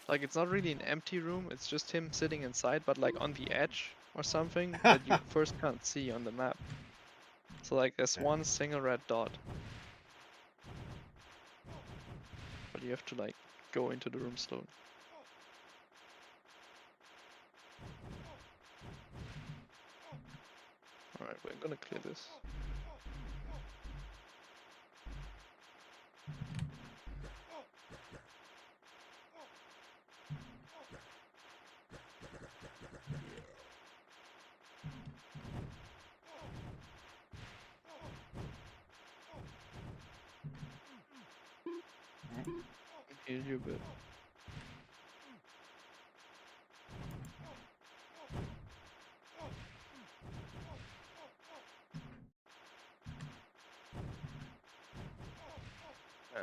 Like it's not really an empty room. It's just him sitting inside, but like on the edge or something that you first can't see on the map. So like there's Yeah. one single red dot. But you have to like go into the room slowly. Alright, we're gonna clear this. Heal you a bit.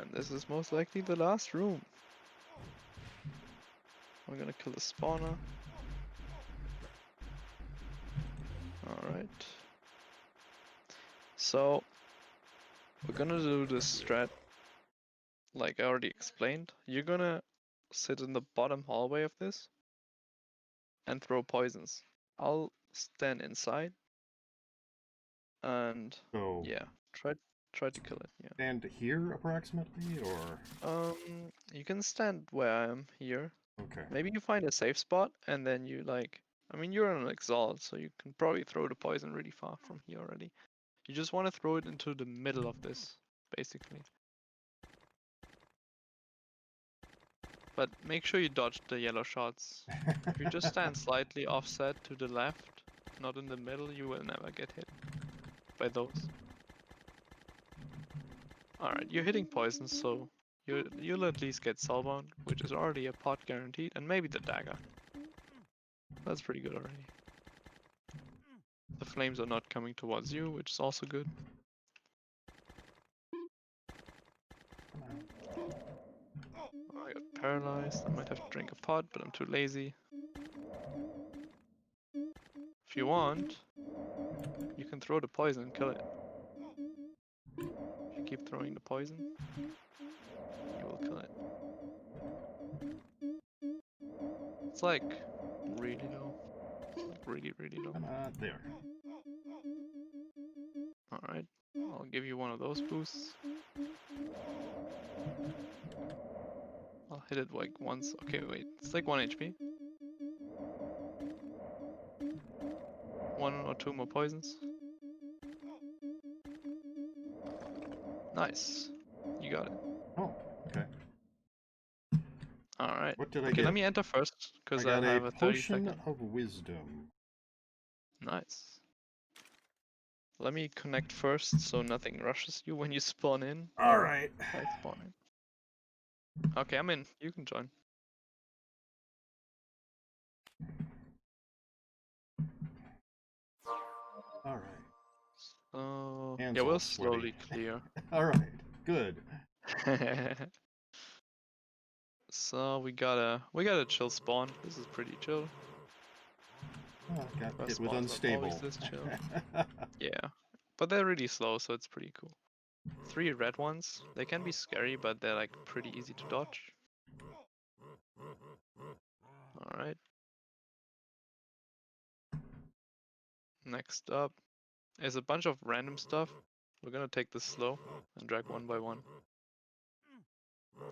And this is most likely the last room. We're gonna kill the spawner. Alright. So, we're gonna do this strat like I already explained. You're gonna sit in the bottom hallway of this and throw poisons. I'll stand inside and so yeah, try to kill it. Yeah. stand here approximately, or You can stand where I am here. okay. Maybe you find a safe spot and then you like. I mean, you're on an exalt, so you can probably throw the poison really far from here already. You just want to throw it into the middle of this, basically. But make sure you dodge the yellow shots. If you just stand slightly offset to the left, not in the middle, you will never get hit by those. Alright, you're hitting poisons, so you'll at least get Soulbound, which is already a pot guaranteed, and maybe the dagger. That's pretty good already. The flames are not coming towards you, which is also good. I got paralyzed. I might have to drink a pot, but I'm too lazy. If you want, you can throw the poison and kill it. If you keep throwing the poison, you will kill it. It's like really low. Like really low. There. Alright, I'll give you one of those boosts. I'll hit it like once. Okay, wait, it's like 1 HP. 1 or 2 more poisons. Nice. You got it. Oh, okay. Alright. What did I Okay, get? let me enter first, I because got I have a a 30 potion second. of wisdom. Nice. Let me connect first so nothing rushes you when you spawn in. All right. I spawn in. Okay, I'm in. You can join. All right. So Hands yeah, all we'll sweaty. slowly clear. All right. Good. So we gotta chill spawn. This is pretty chill. Oh, I got First hit with spawn's not always unstable. this chill. Yeah, but they're really slow, so it's pretty cool. 3 red ones. They can be scary, but they're like pretty easy to dodge. All right. Next up is a bunch of random stuff. We're gonna take this slow and drag one by one.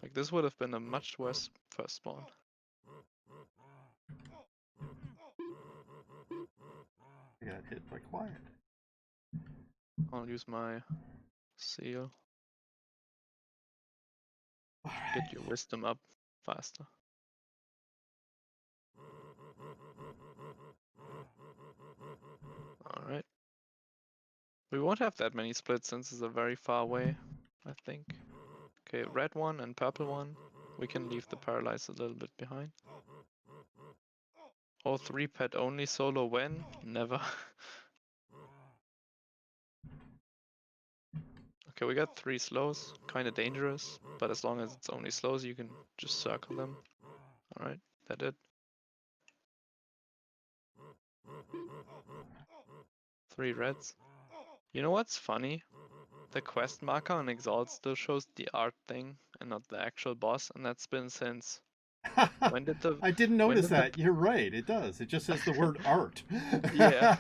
Like this would have been a much worse first spawn. I got hit by quiet. I'll use my seal. All Get right. your wisdom up faster. Alright. We won't have that many splits since it's a very far away, I think. Okay, red one and purple one. We can leave the paralyzed a little bit behind. All 3 pet only solo when? Never. Okay, we got 3 slows. Kinda dangerous, but as long as it's only slows, you can just circle them. Alright, that did. 3 reds. You know what's funny? The quest marker on Exalt still shows the art thing and not the actual boss, and that's been since when did the I didn't when notice did the that. You're right. It does. It just says the word art. yeah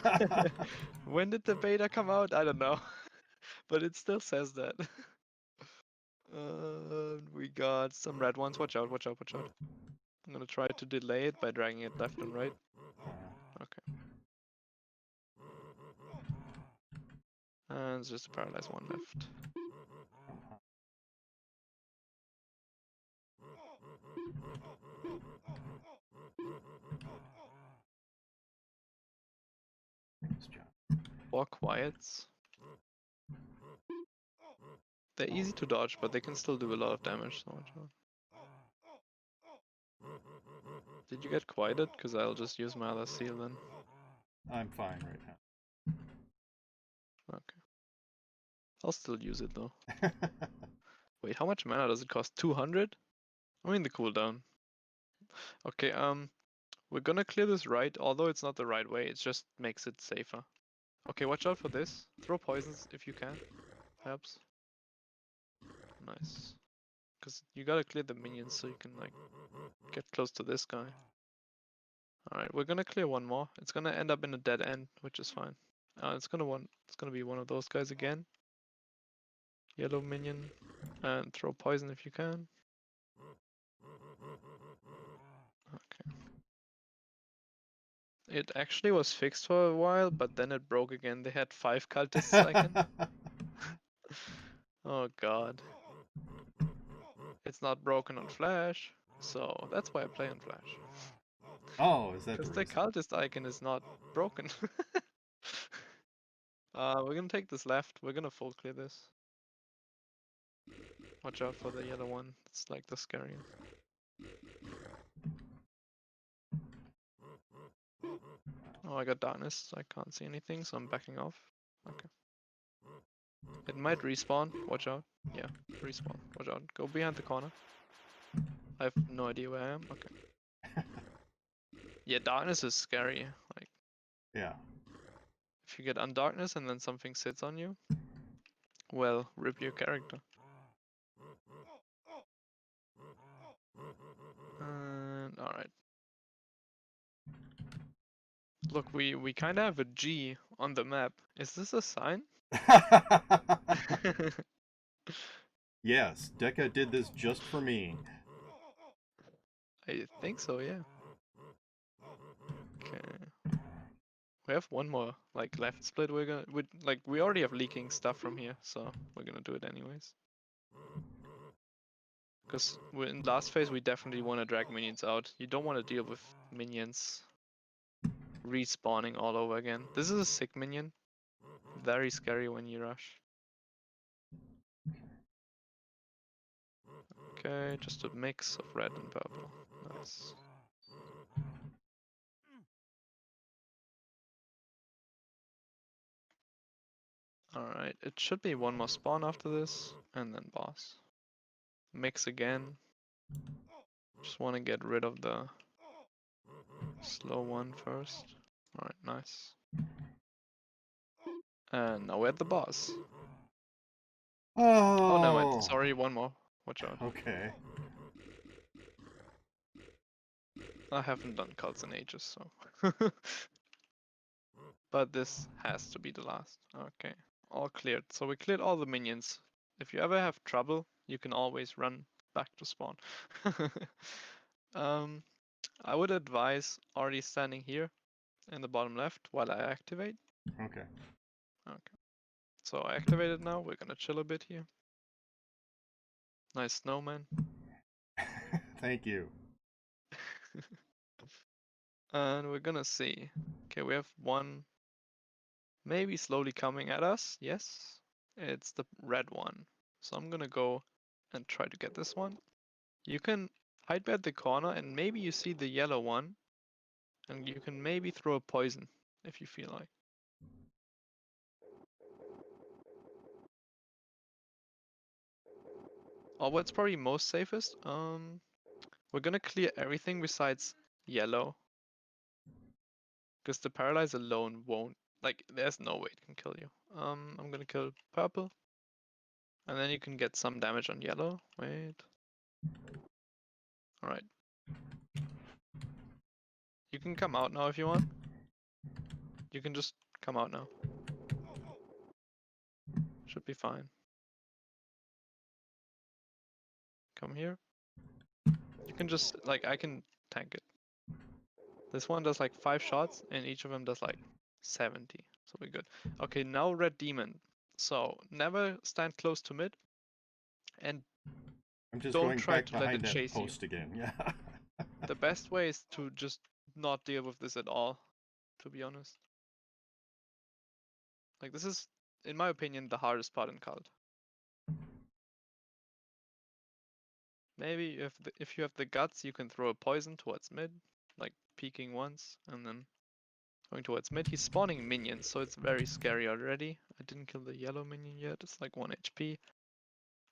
when did the beta come out? I don't know, but it still says that. We got some red ones. Watch out! Watch out! Watch out! I'm gonna try to delay it by dragging it left and right. Okay. And it's just a paralyzed one left. Thanks, John. 4 quiets. They're easy to dodge, but they can still do a lot of damage. So watch out. Did you get quieted? Because I'll just use my other seal then. I'm fine right Okay. I'll still use it though. now. Wait, how much mana does it cost? 200? I mean the cooldown. Okay, we're gonna clear this right, although it's not the right way, it just makes it safer. Okay, watch out for this. Throw poisons if you can. Helps. Nice. Because you gotta clear the minions so you can like get close to this guy. Alright, we're gonna clear one more. It's gonna end up in a dead end, which is fine. It's gonna be one of those guys again. Yellow minion. And throw poison if you can. Okay. It actually was fixed for a while, but then it broke again. They had 5 cultists icon. Oh god. It's not broken on Flash, so that's why I play on Flash. Oh, is that the Because the reason? cultist icon is not broken. We're gonna take this left. We're gonna full clear this. Watch out for the yellow one. It's like the scariest. Oh, I got darkness. I can't see anything, so I'm backing off. Okay. It might respawn. Watch out. Yeah, respawn. Watch out. Go behind the corner. I have no idea where I am. Okay. Yeah, darkness is scary. Like, Yeah. if you get undarkness and then something sits on you, well, rip your character. And alright. Look, we kind of have a G on the map. Is this a sign? Yes, Deca did this just for me. I think so, yeah. Okay. We have one more like left split. We already have leaking stuff from here, so we're gonna do it anyways. Because in last phase we definitely want to drag minions out. You don't want to deal with minions respawning all over again. This is a sick minion. Very scary when you rush. Okay, just a mix of red and purple. Nice. Alright, it should be one more spawn after this, and then boss. Mix again. Just want to get rid of the slow one first. Alright, nice. And now we're at the boss. Oh, never mind. Oh. Sorry, one more. Watch out. Okay. I haven't done cults in ages, so. But this has to be the last. Okay, all cleared. So we cleared all the minions. If you ever have trouble, you can always run back to spawn. um, I would advise already standing here in the bottom left while I activate. Okay. Okay. So I activated now. We're gonna chill a bit here. Nice snowman. Thank you. And we're gonna see. Okay, we have one maybe slowly coming at us. Yes. It's the red one. So I'm gonna go and try to get this one. You can hide behind the corner and maybe you see the yellow one. And you can maybe throw a poison if you feel like. Or what's probably most safest, we're gonna clear everything besides yellow. Because the paralyze alone won't, like, there's no way it can kill you. I'm gonna kill purple. And then you can get some damage on yellow. Wait. Alright. You can come out now if you want. You can just come out now. Should be fine. Come here. You can just, like, I can tank it. This one does like 5 shots, and each of them does like 70. So we're good. Okay, now red demon. So never stand close to mid, and I'm just don't going try back to let behind it that chase you. post again. Yeah. The best way is to just not deal with this at all, to be honest. Like, this is, in my opinion, the hardest part in cult. Maybe if you have the guts, you can throw a poison towards mid, like peeking once, and then going towards mid. He's spawning minions, so it's very scary already. I didn't kill the yellow minion yet. It's like 1 HP.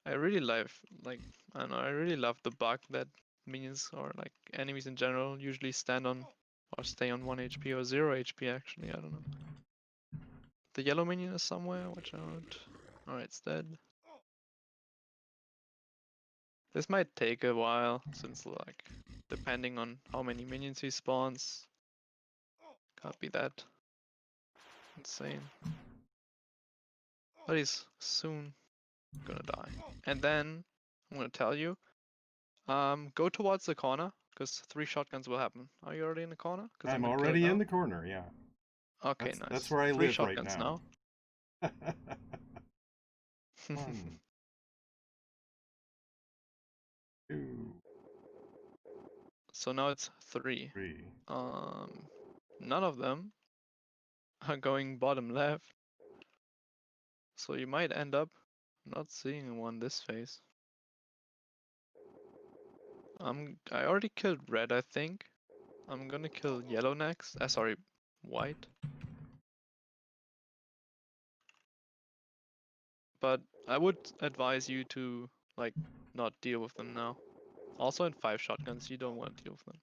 I really love, like, I don't know, I really love the bug that minions or like enemies in general usually stand on or stay on 1 HP or 0 HP actually. I don't know. The yellow minion is somewhere. Watch out. Alright, it's dead. This might take a while since, like, depending on how many minions he spawns. Can't be that insane. But he's soon gonna die. And then I'm gonna tell you, go towards the corner because 3 shotguns will happen. Are you already in the corner? Because I'm gonna kill it already in now. the corner, yeah. Okay, That's, nice. That's where I 3 live right shotguns now. now. 1, 2, So now it's 3. 3. None of them are going bottom left. So you might end up not seeing one this phase. I already killed red, I think. I'm gonna kill yellow next. Sorry, white. But I would advise you to, like, not deal with them now. Also in 5 shotguns, you don't want to deal with them.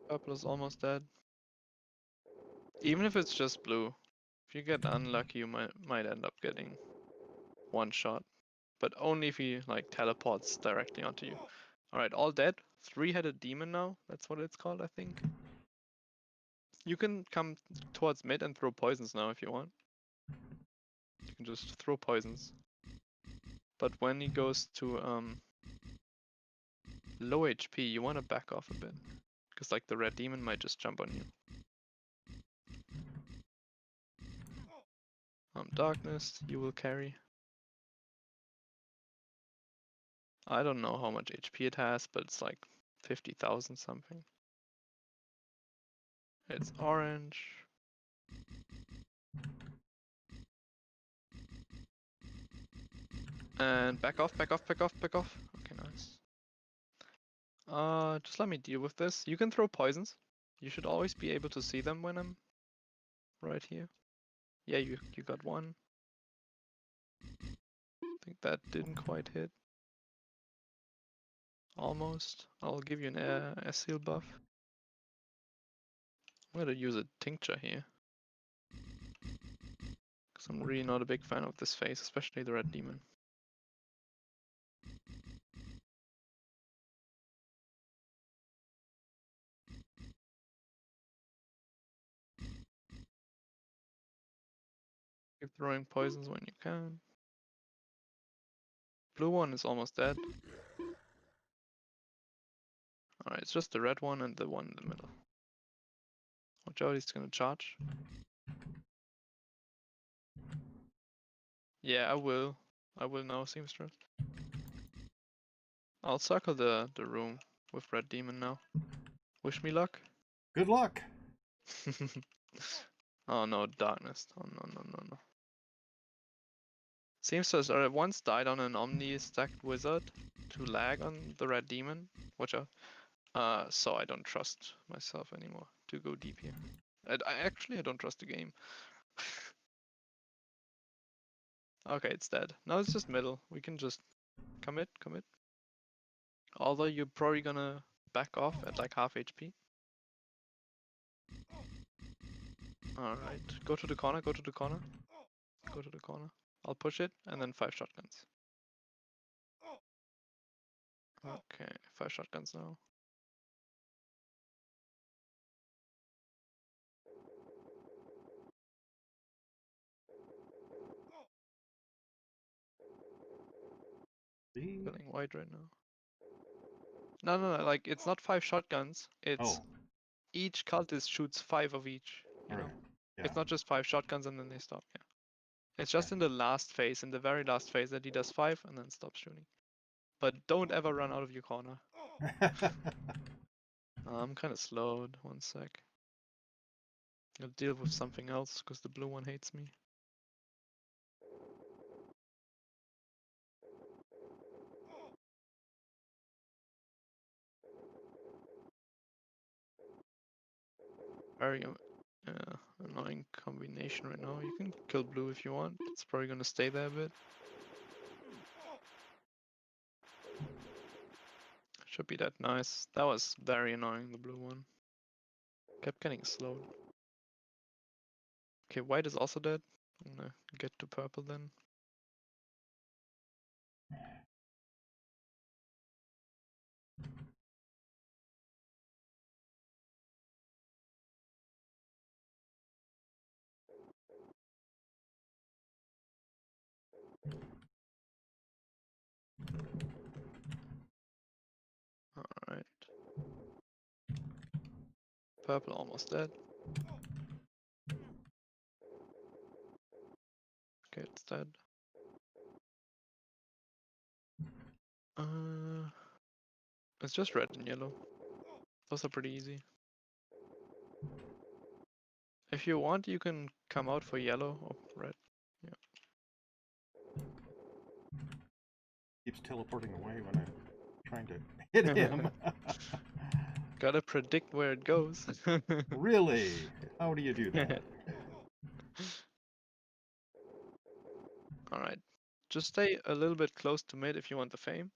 Purple is almost dead. Even if it's just blue, if you get unlucky, you might end up getting 1 shot. But only if he, like, teleports directly onto you. Alright, all dead. 3-headed demon now. That's what it's called, I think. You can come towards mid and throw poisons now if you want. You can just throw poisons. But when he goes to low HP, you want to back off a bit. Because, like, the red demon might just jump on you. Darkness, you will carry. I don't know how much HP it has, but it's like 50,000 something. It's orange. And back off, back off, back off, back off. Okay, nice. Just let me deal with this. You can throw poisons. You should always be able to see them when I'm right here. Yeah, you got 1. I think that didn't quite hit. Almost. I'll give you an seal buff. I'm gonna use a tincture here. Because I'm really not a big fan of this phase, especially the red demon. Keep throwing poisons when you can. Blue one is almost dead. Alright, it's just the red one and the one in the middle. Watch out, he's gonna charge. Yeah, I will. I will now, Seamstress. I'll circle the room with Red Demon now. Wish me luck. Good luck. Oh no, darkness. Oh no. Seamstress, I once died on an Omni stacked wizard to lag on the Red Demon. Watch out. So I don't trust myself anymore to go deep here. I don't trust the game. Okay, it's dead. Now it's just middle. We can just commit. Although you're probably gonna back off at like half HP. Alright, go to the corner. I'll push it, and then 5 shotguns. Okay, 5 shotguns now. See? Feeling white right now. No, like, it's not 5 shotguns, it's Oh, each cultist shoots 5 of each, you know? alright. Yeah. It's not just 5 shotguns and then they stop, yeah. It's just in the last phase, in the very last phase, that he does 5 and then stops shooting. But don't ever run out of your corner. I'm kinda slowed, 1 sec. I'll deal with something else, because the blue one hates me. Very annoying combination right now. You can kill blue if you want. It's probably gonna stay there a bit. Should be that nice. That was very annoying, the blue one. Kept getting slowed. Okay, white is also dead. I'm gonna get to purple then. Alright. Purple almost dead. Okay, it's dead. It's just red and yellow. Those are pretty easy. If you want, you can come out for yellow or red. Yeah. Keeps teleporting away when I'm trying to hit him. Gotta predict where it goes. Really? How do you do that? Alright. Just stay a little bit close to mid if you want the fame.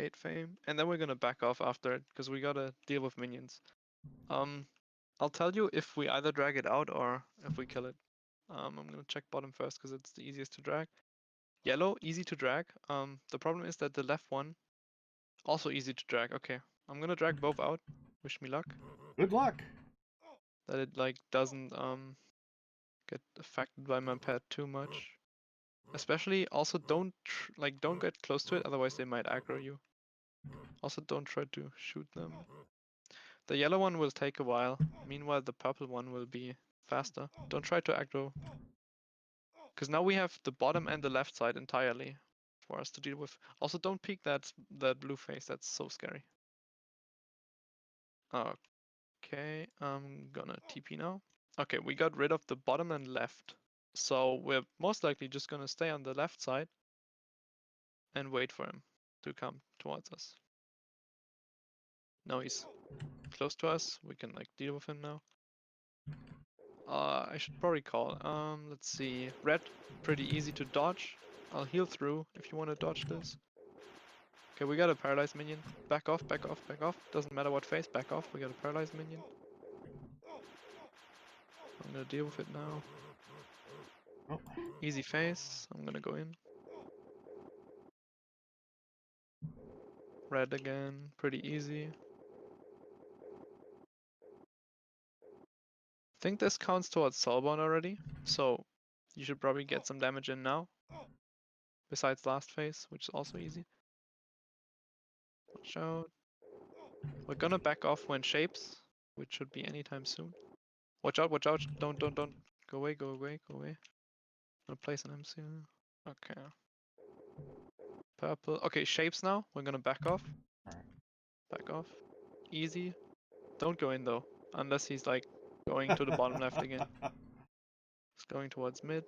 8 fame. And then we're gonna back off after it, because we gotta deal with minions. I'll tell you if we either drag it out or if we kill it. I'm gonna check bottom first, because it's the easiest to drag. Yellow, easy to drag. The problem is that the left one, also easy to drag. Okay, I'm gonna drag both out. Wish me luck. Good luck. That it like doesn't get affected by my pet too much. Especially also don't get close to it, otherwise they might aggro you. Also don't try to shoot them. The yellow one will take a while. Meanwhile the purple one will be faster. Don't try to aggro. Because now we have the bottom and the left side entirely for us to deal with. Also don't peek that blue face, that's so scary. Okay, I'm gonna TP now. Okay, we got rid of the bottom and left. So we're most likely just gonna stay on the left side and wait for him to come towards us. Now he's close to us, we can like deal with him now. I should probably call. Let's see. Red, pretty easy to dodge. I'll heal through if you want to dodge this. Okay, we got a paralyzed minion. Back off. Doesn't matter what phase, back off. We got a paralyzed minion. I'm gonna deal with it now. Oh. Easy phase. I'm gonna go in. Red again, pretty easy. I think this counts towards Soulbound already. So You should probably get some damage in now. Besides last phase, which is also easy. Watch out. We're gonna back off when shapes, which should be anytime soon. Watch out, watch out. Don't. Go away, go away, go away. I'm gonna place an MC. Okay. Purple. Okay, shapes now. We're gonna back off. Alright. Back off. Easy. Don't go in though. Unless he's like going to the bottom left again. He's going towards mid.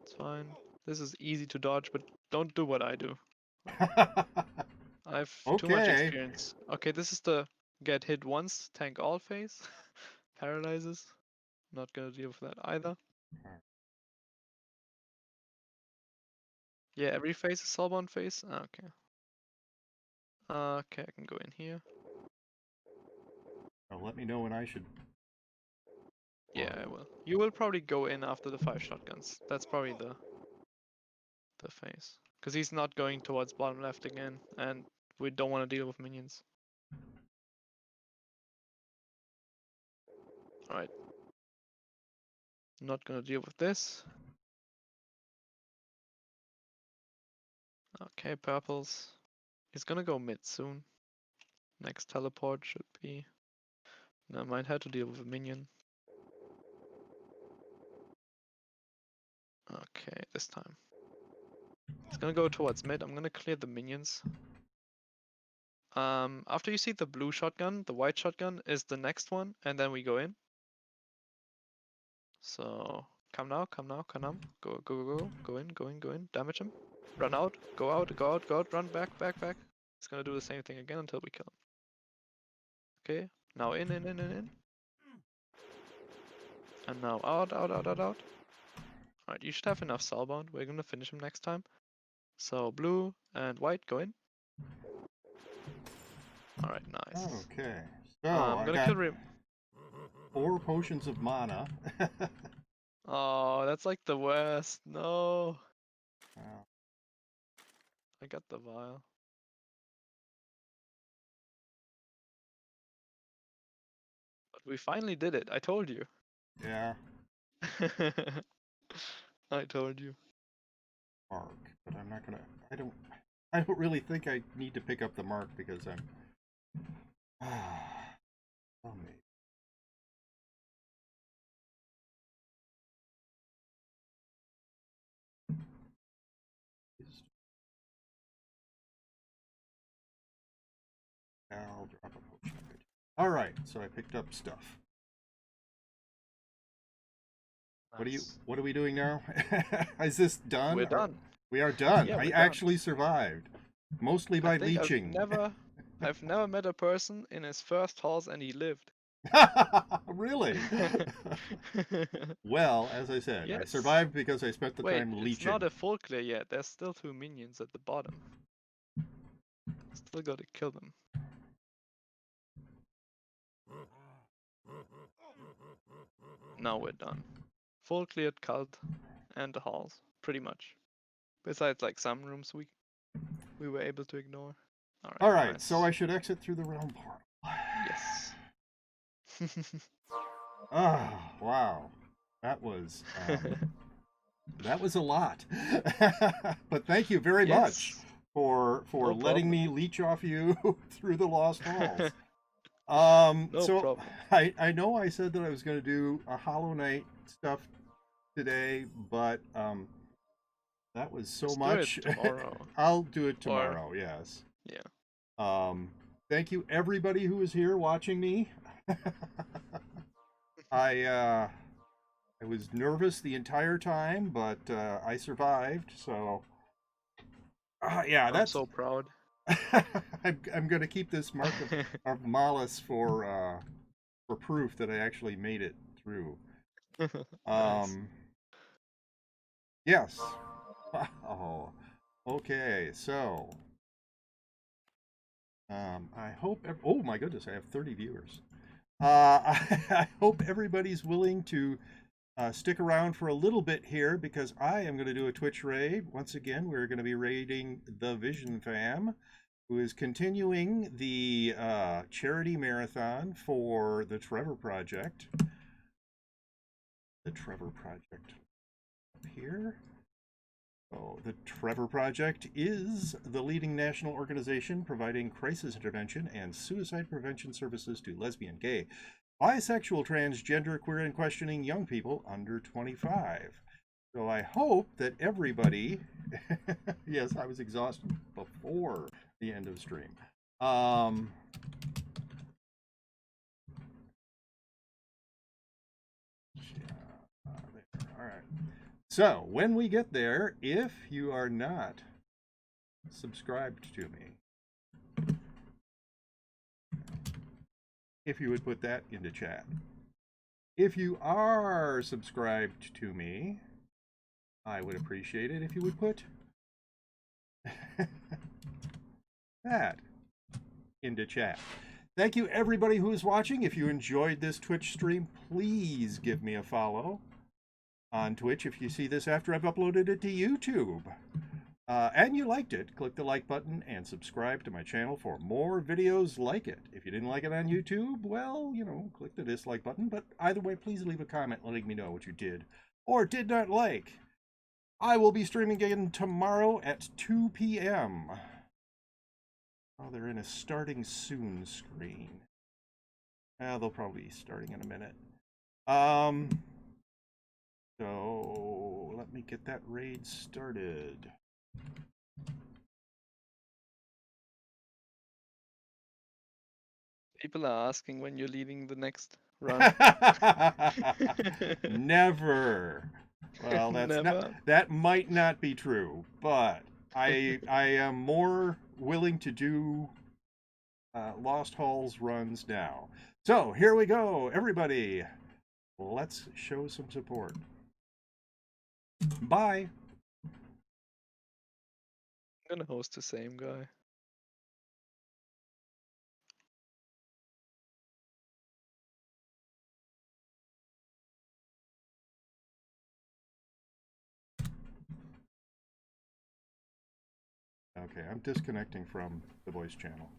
It's fine. This is easy to dodge, but don't do what I do. I have too much Okay. experience. Okay, this is the get hit once, tank all phase. Paralyzes. Not gonna deal with that either. Yeah, every phase is Soulbound phase. Okay. Okay, I can go in here. Oh, let me know when I should. Yeah, I will. You will probably go in after the 5 shotguns. That's probably the phase. Because he's not going towards bottom left again, and we don't want to deal with minions. Alright. Not gonna deal with this. Okay, purples. He's gonna go mid soon. Next teleport should be. No, I might have to deal with a minion. Okay, this time. It's gonna go towards mid. I'm gonna clear the minions. After you see the blue shotgun, the white shotgun is the next one, and then we go in. So come now, come now, come now. Go, go, go, go, go in, go in, go in. Damage him. Run out, go out, go out, go out. Run back, back, back. It's gonna do the same thing again until we kill him. Okay, now in, in, in, in, in. And now out, out, out, out, out. Alright, you should have enough Soulbound. We're gonna finish him next time. So blue and white, go in. Alright, nice. Okay. So I'm I gonna got kill 4 potions of mana. Oh, that's like the worst. No. Wow. I got the vial. But we finally did it. I told you. Yeah. I told you. Mark, but I'm not gonna. I don't really think I need to pick up the mark because I'm. Oh, maybe. I'll drop a potion. All right, so I picked up stuff. Nice. What are we doing now? Is this done? We're done. We are done. Yeah, I we're done. actually survived, mostly by I think leeching. I've never met a person in his first horse and he lived. Really? Well, as I said, I Yes. survived because I spent the Wait, time leeching. it's not a full clear yet. There's still 2 minions at the bottom. Still gotta kill them. Now we're done. Full cleared cult and the halls, pretty much. Besides like some rooms we were able to ignore. All right, nice. so I should exit through the realm portal. Yes. Oh, wow. That was a lot. But thank you very much for No letting problem. me leech off you through the lost halls. No so problem. I know I said that I was going to do a Hollow Knight stuff today, but that was so Let's much. do it tomorrow. I'll do it tomorrow. Yes. Yeah. Thank you everybody who was here watching me. I was nervous the entire time, but I survived. So yeah, I'm so proud. I'm gonna keep this mark of malice for proof that I actually made it through. Nice. Yes. Oh, okay. So I hope. Oh my goodness, I have 30 viewers. I hope everybody's willing to stick around for a little bit here because I am going to do a Twitch raid. Once again, we're going to be raiding the Vision Fam, who is continuing the charity marathon for the Trevor Project. The Trevor Project. here. Oh, the Trevor Project is the leading national organization providing crisis intervention and suicide prevention services to lesbian, gay, bisexual, transgender, queer, and questioning young people under 25. So I hope that everybody, yes, I was exhausted before the end of stream. There. All right. So when we get there, if you are not subscribed to me, if you would put that into chat. If you are subscribed to me, I would appreciate it if you would put that into chat. Thank you everybody who is watching. If you enjoyed this Twitch stream, please give me a follow on Twitch if you see this after I've uploaded it to YouTube. And you liked it, click the like button and subscribe to my channel for more videos like it. If you didn't like it on YouTube, well, you know, click the dislike button. But either way, please leave a comment letting me know what you did or did not like. I will be streaming again tomorrow at 2 p.m. Oh, they're in a starting soon screen. They'll probably be starting in a minute. So let me get that raid started. People are asking when you're leading the next run. Never. Well, that's Never. not, that might not be true, but I am more willing to do Lost Halls runs now. So here we go, everybody. Let's show some support. Bye. I'm gonna host the same guy. Okay, I'm disconnecting from the voice channel.